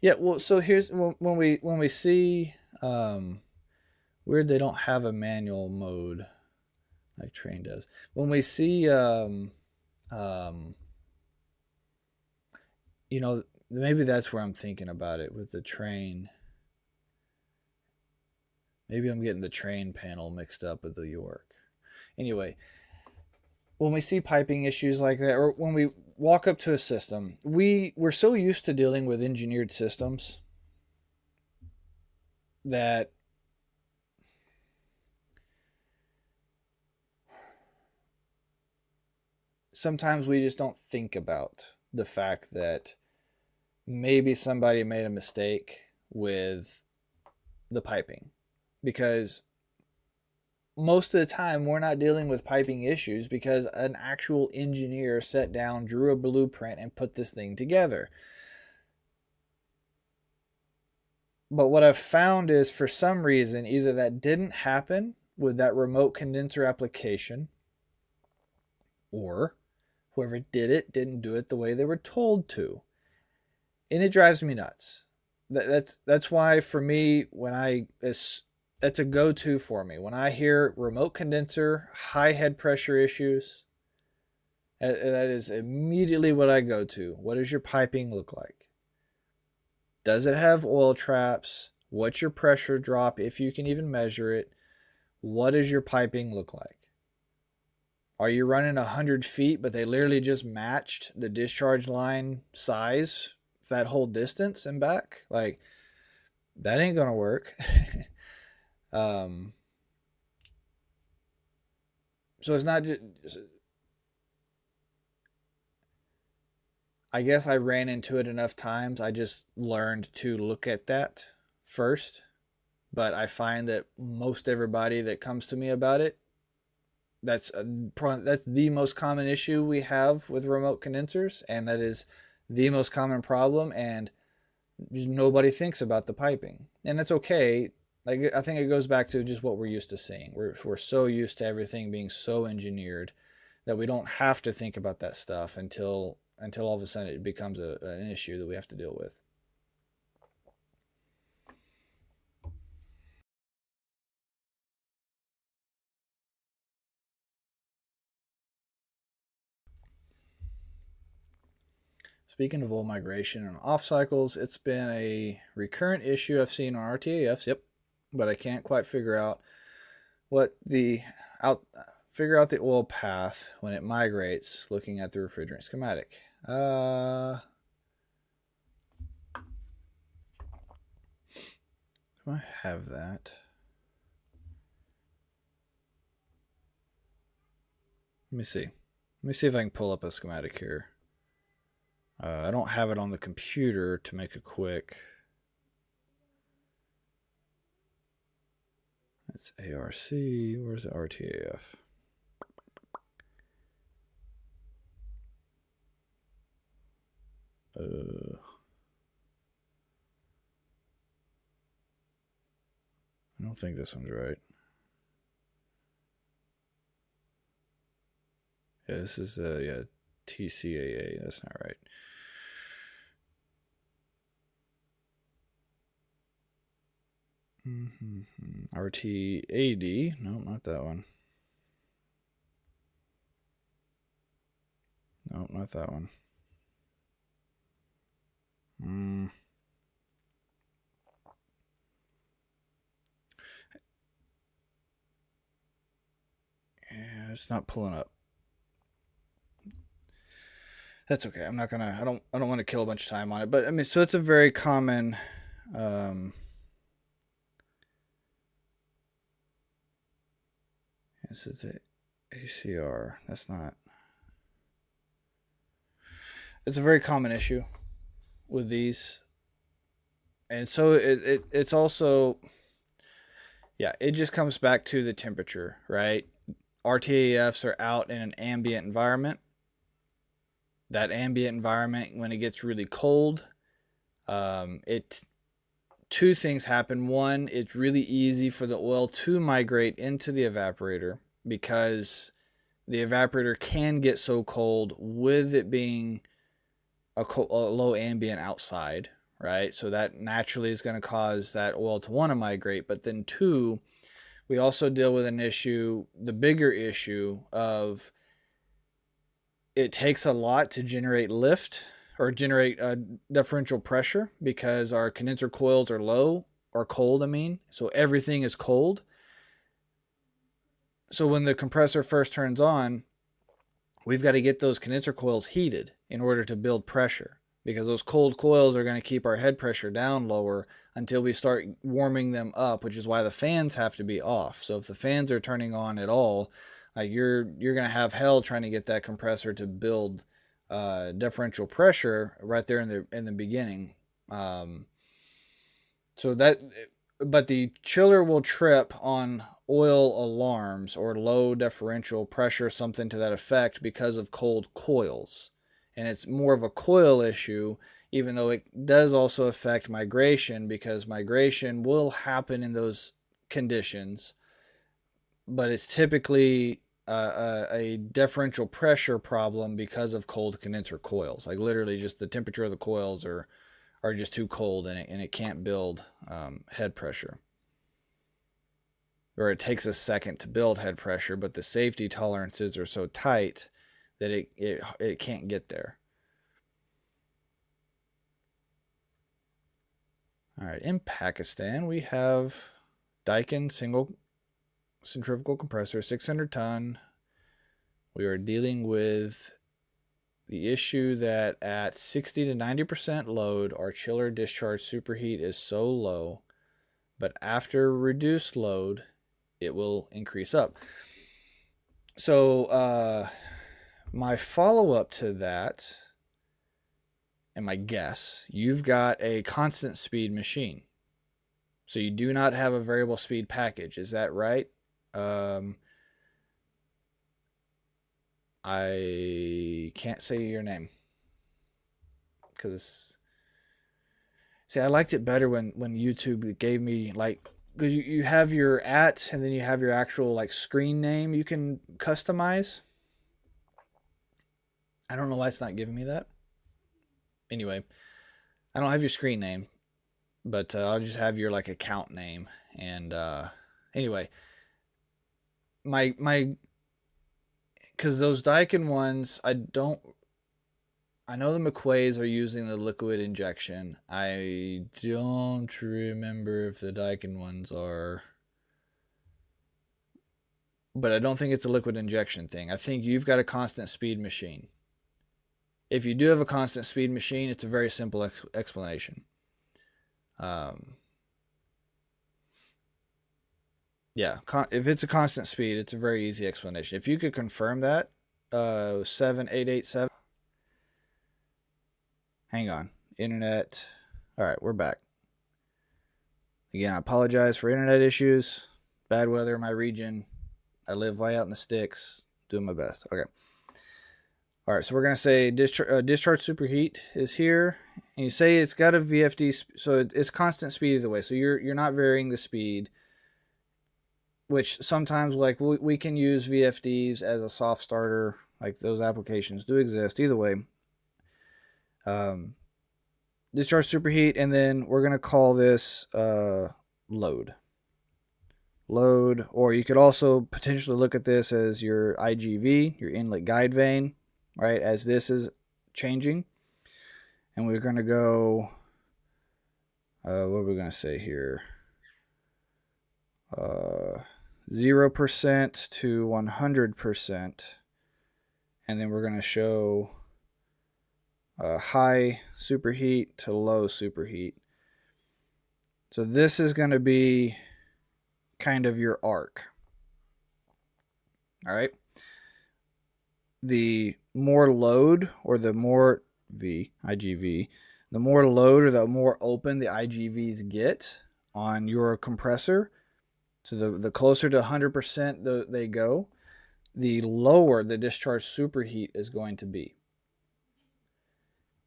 Yeah, well, so here's when we see weird they don't have a manual mode like Trane does. When we see you know, maybe that's where I'm thinking about it with the Trane. Maybe I'm getting the Trane panel mixed up with the York. Anyway, when we see piping issues like that, or when we walk up to a system, we're so used to dealing with engineered systems that sometimes we just don't think about the fact that maybe somebody made a mistake with the piping, because most of the time we're not dealing with piping issues because an actual engineer sat down, drew a blueprint, and put this thing together. But what I've found is, for some reason, either that didn't happen with that remote condenser application, or whoever did it didn't do it the way they were told to. And it drives me nuts. That's why for me, that's a go-to for me. When I hear remote condenser, high head pressure issues, that is immediately what I go to. What does your piping look like? Does it have oil traps? What's your pressure drop, if you can even measure it? What does your piping look like? Are you running 100 feet, but they literally just matched the discharge line size that whole distance and back? Like, that ain't gonna work. So it's not just, I guess I ran into it enough times, I just learned to look at that first. But I find that most everybody that comes to me about it, that's the most common issue we have with remote condensers, and that is the most common problem, and just nobody thinks about the piping. And it's okay. Like, I think it goes back to just what we're used to seeing. We're so used to everything being so engineered that we don't have to think about that stuff until all of a sudden it becomes an issue that we have to deal with. Speaking of oil migration and off cycles, it's been a recurrent issue I've seen on RTAFs. Yep, but I can't quite figure out figure out the oil path when it migrates looking at the refrigerant schematic. Do I have that? Let me see. Let me see if I can pull up a schematic here. I don't have it on the computer to make a quick. It's ARC. Where's the RTAF? I don't think this one's right. Yeah, this is TCAA. That's not right. RTAD. No, not that one. No, not that one. Yeah, it's not pulling up. That's okay. I'm not gonna. I don't want to kill a bunch of time on it. But I mean, so it's a very common. This is the ACR. That's not. It's a very common issue with these, and so it's also, yeah, it just comes back to the temperature, right? RTAFs are out in an ambient environment. That ambient environment, when it gets really cold, two things happen. One, it's really easy for the oil to migrate into the evaporator because the evaporator can get so cold with it being a low ambient outside, right? So that naturally is going to cause that oil to want to migrate. But then two, we also deal with an issue, the bigger issue of it takes a lot to generate lift or generate differential pressure because our condenser coils are low or cold, I mean. So everything is cold. So when the compressor first turns on, we've got to get those condenser coils heated in order to build pressure because those cold coils are going to keep our head pressure down lower until we start warming them up, which is why the fans have to be off. So if the fans are turning on at all, like you're going to have hell trying to get that compressor to build differential pressure right there in the beginning. So that, but the chiller will trip on oil alarms or low differential pressure, something to that effect, because of cold coils. And it's more of a coil issue, even though it does also affect migration, because migration will happen in those conditions, but it's typically a differential pressure problem because of cold condenser coils. Like literally just the temperature of the coils are just too cold, and it can't build head pressure. Or it takes a second to build head pressure, but the safety tolerances are so tight that it can't get there. All right, in Pakistan, we have Daikin single centrifugal compressor, 600 ton. We are dealing with the issue that at 60 to 90% load, our chiller discharge superheat is so low, but after reduced load, it will increase up. So my follow-up to that, and my guess, you've got a constant speed machine. So you do not have a variable speed package. Is that right? I can't say your name because, see, I liked it better when YouTube gave me, like, because you have your @ and then you have your actual like screen name you can customize. I don't know why it's not giving me that. Anyway, I don't have your screen name, but I'll just have your like account name. And anyway, my because those Daikin ones, I know the McQuays are using the liquid injection. I don't remember if the Daikin ones are, but I don't think it's a liquid injection thing. I think you've got a constant speed machine. If you do have a constant speed machine, it's a very simple explanation. Yeah, if it's a constant speed, it's a very easy explanation. If you could confirm that, 7887. Hang on, internet. All right, we're back. Again, I apologize for internet issues, bad weather in my region. I live way out in the sticks, doing my best. Okay. All right, so we're going to say discharge superheat is here. And you say it's got a VFD, so it's constant speed either way. So you're not varying the speed, which sometimes, like, we can use VFDs as a soft starter. Like, those applications do exist. Either way, discharge superheat, and then we're going to call this load. Load, or you could also potentially look at this as your IGV, your inlet guide vane, right, as this is changing. And we're going to go, what are we going to say here? 0% to 100%. And then we're going to show high superheat to low superheat. So this is going to be kind of your arc. All right. The more load, or the more IGV, the more load or the more open the IGVs get on your compressor, so the closer to 100% they go, the lower the discharge superheat is going to be.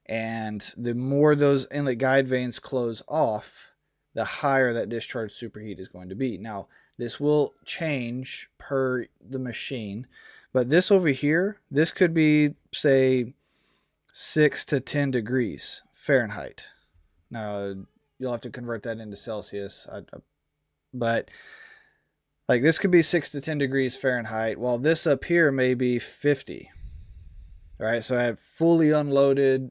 And the more those inlet guide vanes close off, the higher that discharge superheat is going to be. Now, this will change per the machine, but this over here, this could be, say, 6 to 10 degrees Fahrenheit. Now, you'll have to convert that into Celsius, but like this could be 6 to 10 degrees Fahrenheit, while this up here may be 50. All right, so I have fully unloaded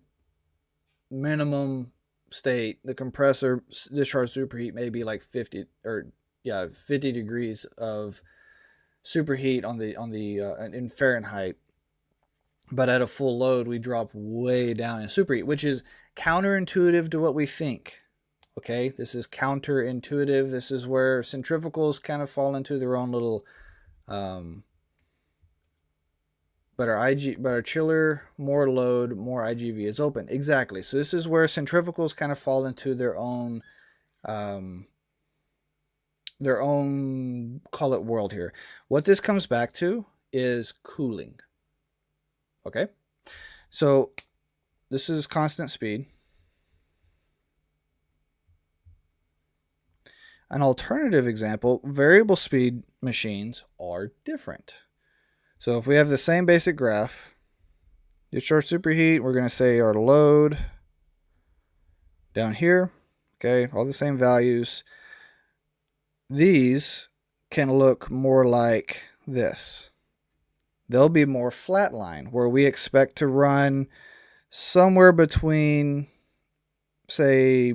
minimum state. The compressor discharge superheat may be like 50 degrees of superheat in Fahrenheit. But at a full load, we drop way down in superheat, which is counterintuitive to what we think. Okay, this is counterintuitive. This is where centrifugals kind of fall into their own little. But our chiller, more load, more IGV is open. Exactly. So this is where centrifugals kind of fall into their own call it world here. What this comes back to is cooling. Okay, so this is constant speed. An alternative example, variable speed machines are different. So if we have the same basic graph, discharge superheat, we're going to say our load down here, okay, all the same values. These can look more like this. They'll be more flatline, where we expect to run somewhere between, say,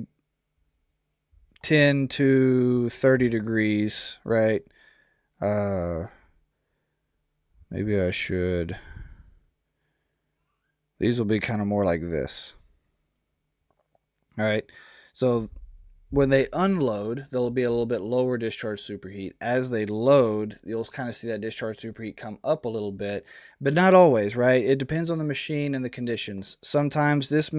10 to 30 degrees, right? Maybe I should. These will be kind of more like this. All right. So when they unload, there'll be a little bit lower discharge superheat. As they load, you'll kind of see that discharge superheat come up a little bit, but not always, right? It depends on the machine and the conditions. Sometimes this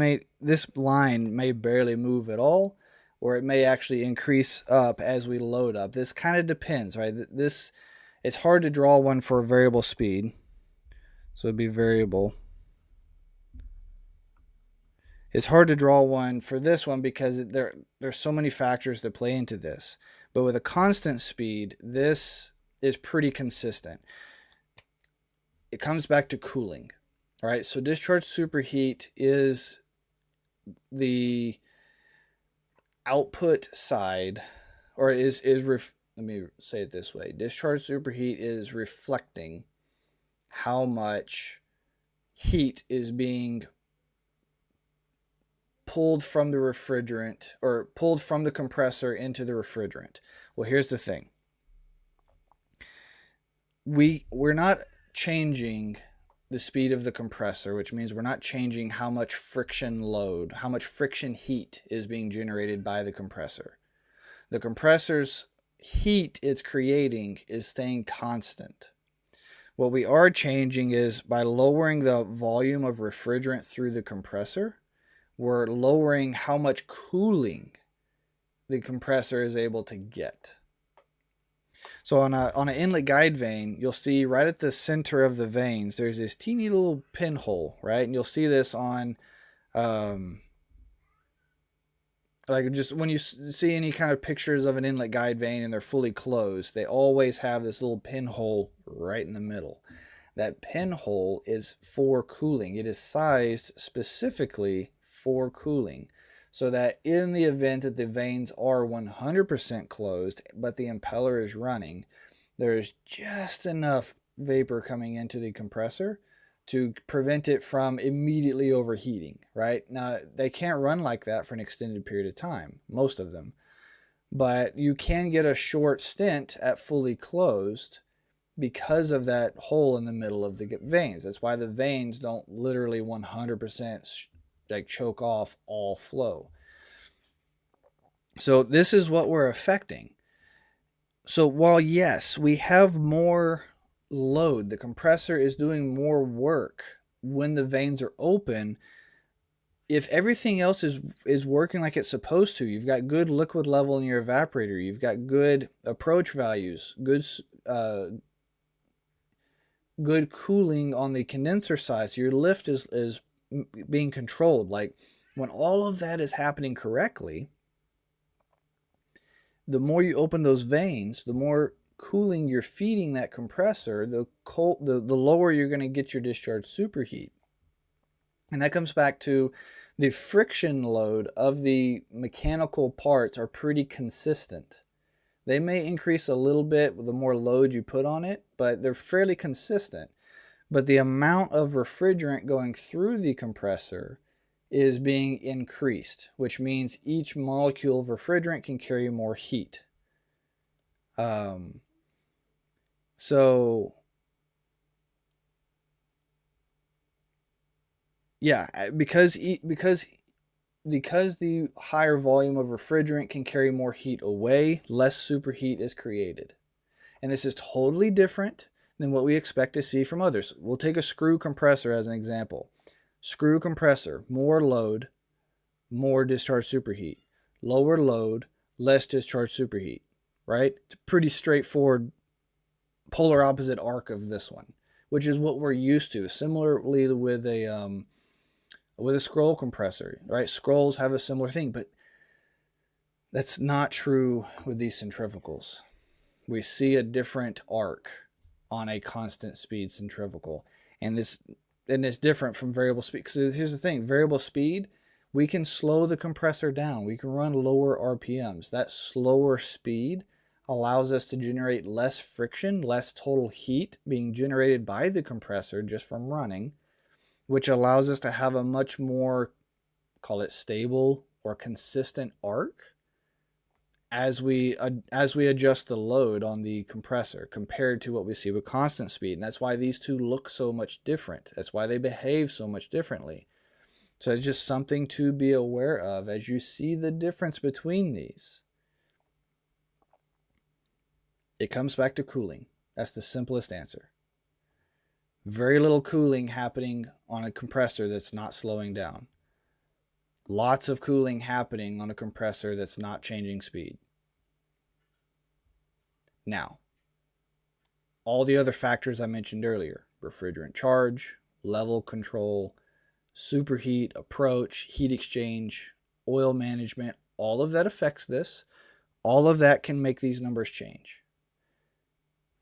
line may barely move at all, or it may actually increase up as we load up. This kind of depends, right? It's hard to draw one for a variable speed. So it'd be variable. It's hard to draw one for this one because there's so many factors that play into this. But with a constant speed, this is pretty consistent. It comes back to cooling. All right, so discharge superheat is the output side, or let me say it this way. Discharge superheat is reflecting how much heat is being pulled from the refrigerant, or pulled from the compressor into the refrigerant. Well, here's the thing. We're not changing the speed of the compressor, which means we're not changing how much friction load, how much friction heat is being generated by the compressor. The compressor's heat it's creating is staying constant. What we are changing is, by lowering the volume of refrigerant through the compressor, we're lowering how much cooling the compressor is able to get. So on an inlet guide vane, you'll see right at the center of the vanes, there's this teeny little pinhole, right? And you'll see this on, like just when you see any kind of pictures of an inlet guide vane and they're fully closed, they always have this little pinhole right in the middle. That pinhole is for cooling. It is sized specifically for cooling, so that in the event that the vanes are 100% closed, but the impeller is running, there is just enough vapor coming into the compressor to prevent it from immediately overheating, right? Now, they can't run like that for an extended period of time, most of them. But you can get a short stint at fully closed because of that hole in the middle of the vanes. That's why the vanes don't literally 100% like choke off all flow. So this is what we're affecting. So while yes, we have more load, the compressor is doing more work when the vanes are open. If everything else is working like it's supposed to, you've got good liquid level in your evaporator, you've got good approach values, good cooling on the condenser side, so your lift is being controlled. Like when all of that is happening correctly, the more you open those vanes, the more cooling you're feeding that compressor, the lower you're going to get your discharge superheat. And that comes back to the friction load of the mechanical parts are pretty consistent. They may increase a little bit with the more load you put on it, but they're fairly consistent. But the amount of refrigerant going through the compressor is being increased, which means each molecule of refrigerant can carry more heat. So yeah, because the higher volume of refrigerant can carry more heat away, less superheat is created. And this is totally different than what we expect to see from others. We'll take a screw compressor as an example. Screw compressor, more load, more discharge superheat. Lower load, less discharge superheat, right? It's a pretty straightforward polar opposite arc of this one, which is what we're used to. Similarly with a scroll compressor, right? Scrolls have a similar thing, but that's not true with these centrifugals. We see a different arc on a constant speed centrifugal, and it's different from variable speed. Because here's the thing: variable speed, we can slow the compressor down. We can run lower RPMs. That slower speed allows us to generate less friction, less total heat being generated by the compressor just from running, which allows us to have a much more, call it stable or consistent arc as we adjust the load on the compressor compared to what we see with constant speed. And that's why these two look so much different. That's why they behave so much differently. So it's just something to be aware of as you see the difference between these. It comes back to cooling. That's the simplest answer. Very little cooling happening on a compressor that's not slowing down. Lots of cooling happening on a compressor that's not changing speed. Now, all the other factors I mentioned earlier, refrigerant charge, level control, superheat, approach, heat exchange, oil management, all of that affects this. All of that can make these numbers change.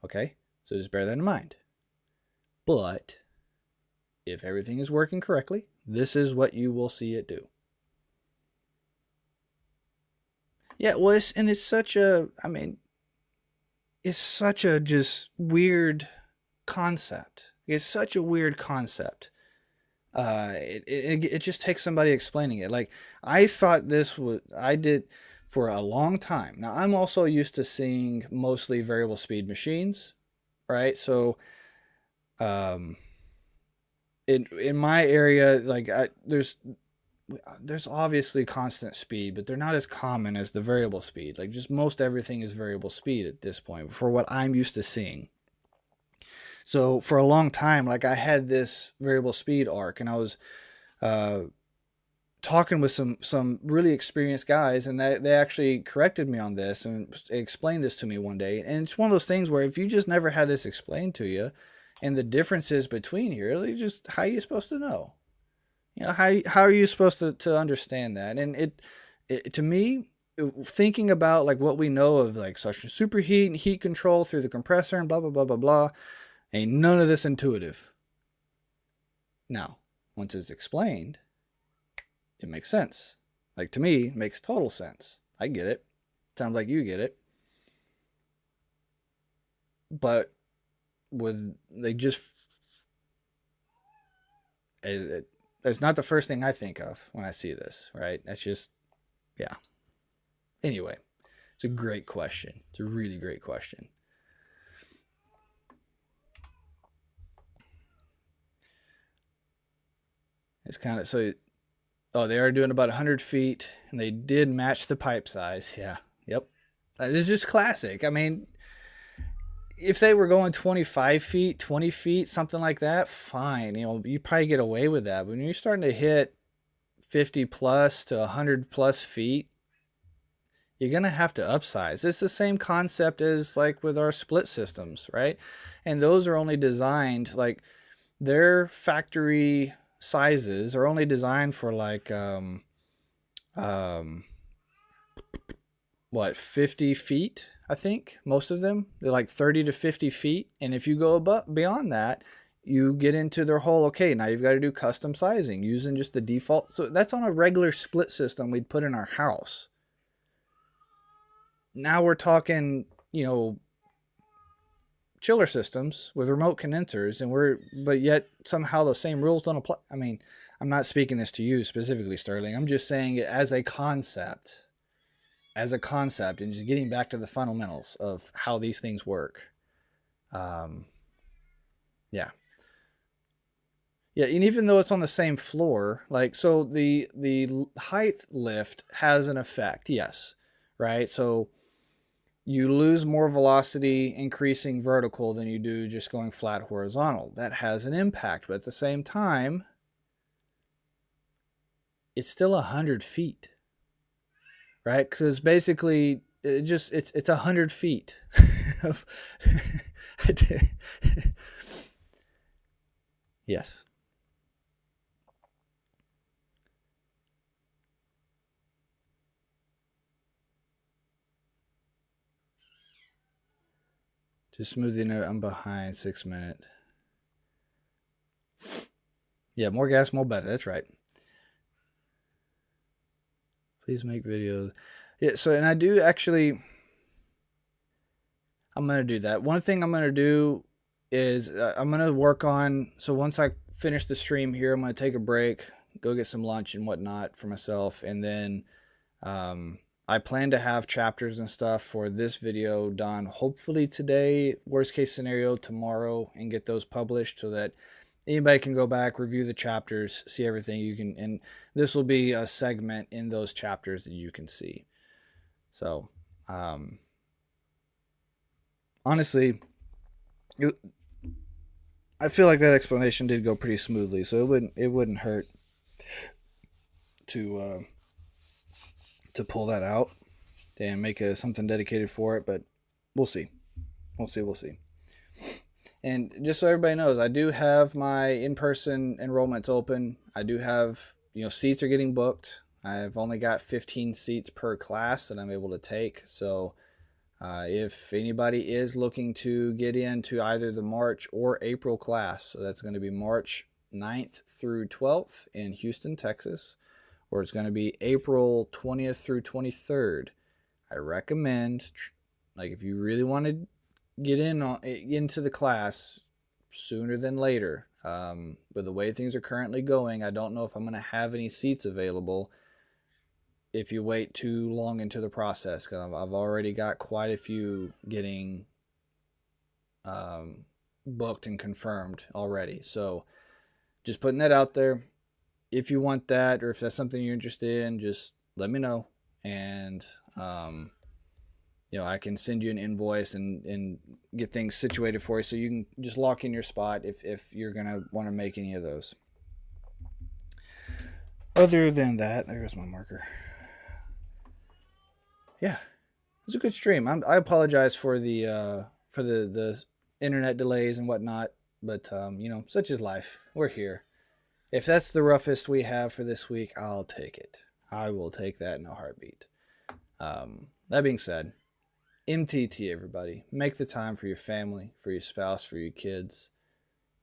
Okay, so just bear that in mind. But if everything is working correctly, this is what you will see it do. Yeah, well, it's such a just weird concept. It's such a weird concept. It just takes somebody explaining it. Like, I did for a long time. Now, I'm also used to seeing mostly variable speed machines, right? So, in my area, like there's obviously constant speed, but they're not as common as the variable speed. Like, just most everything is variable speed at this point for what I'm used to seeing. So for a long time, like, I had this variable speed arc, and I was talking with some really experienced guys, and they actually corrected me on this and explained this to me one day. And it's one of those things where if you just never had this explained to you, and the differences between here, just how are you supposed to know? You know, how are you supposed to understand that? And it to me, thinking about like what we know of like such superheat and heat control through the compressor and blah blah blah blah blah, ain't none of this intuitive. Now, once it's explained, it makes sense. Like, to me, it makes total sense. I get it. Sounds like you get it. But they just That's not the first thing I think of when I see this, right? That's just, yeah. Anyway, it's a great question. It's a really great question. It's kind of, so, oh, they are doing about 100 feet, and they did match the pipe size. Yeah, yep. It's just classic. I mean, if they were going 25 feet, 20 feet, something like that, fine. You know, you probably get away with that. But when you're starting to hit 50 plus to 100 plus feet, you're going to have to upsize. It's the same concept as like with our split systems, right? And those are only designed, like, their factory sizes are only designed for like, what, 50 feet? I think most of them, they're like 30 to 50 feet. And if you go beyond that, you get into their whole, okay, now you've got to do custom sizing using just the default. So that's on a regular split system we'd put in our house. Now we're talking, you know, chiller systems with remote condensers, and but yet somehow the same rules don't apply. I mean, I'm not speaking this to you specifically, Sterling. I'm just saying it as a concept, and just getting back to the fundamentals of how these things work. Yeah. Yeah, and even though it's on the same floor, like, so the height lift has an effect, yes, right? So you lose more velocity increasing vertical than you do just going flat horizontal. That has an impact, but at the same time, it's still 100 feet, right? Because it's basically, it's 100 feet of yes. Just smoothing it, I'm behind 6 minutes. Yeah, more gas, more better. That's right. Please make videos. Yeah, so, and I do actually, I'm going to do that. One thing I'm going to do is I'm going to work on, so once I finish the stream here, I'm going to take a break, go get some lunch and whatnot for myself. And then I plan to have chapters and stuff for this video done, hopefully today, worst case scenario tomorrow, and get those published so that anybody can go back, review the chapters, see everything you can, and this will be a segment in those chapters that you can see. So, honestly, I feel like that explanation did go pretty smoothly, so it wouldn't hurt to pull that out and make something dedicated for it, but we'll see. We'll see. And just so everybody knows, I do have my in-person enrollments open. I do have, you know, seats are getting booked. I've only got 15 seats per class that I'm able to take. So if anybody is looking to get into either the March or April class, so that's going to be March 9th through 12th in Houston, Texas, or it's going to be April 20th through 23rd. I recommend, like, if you really want to get into the class sooner than later, with the way things are currently going, I don't know if I'm going to have any seats available if you wait too long into the process, because I've already got quite a few getting booked and confirmed already. So just putting that out there. If you want that, or if that's something you're interested in, just let me know, and you know, I can send you an invoice and get things situated for you, so you can just lock in your spot if you're gonna want to make any of those. Other than that, there goes my marker. Yeah, it's a good stream. I apologize for the internet delays and whatnot, but you know, such is life. We're here. If that's the roughest we have for this week, I'll take it. I will take that in a heartbeat. That being said, MTT, everybody. Make the time for your family, for your spouse, for your kids.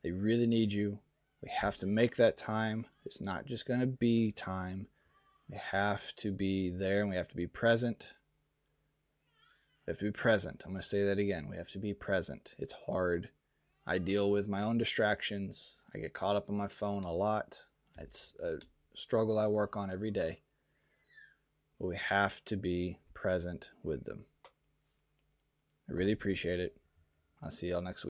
They really need you. We have to make that time. It's not just going to be time. We have to be there, and we have to be present. We have to be present. I'm going to say that again. We have to be present. It's hard. I deal with my own distractions. I get caught up on my phone a lot. It's a struggle I work on every day. But we have to be present with them. I really appreciate it. I'll see y'all next week.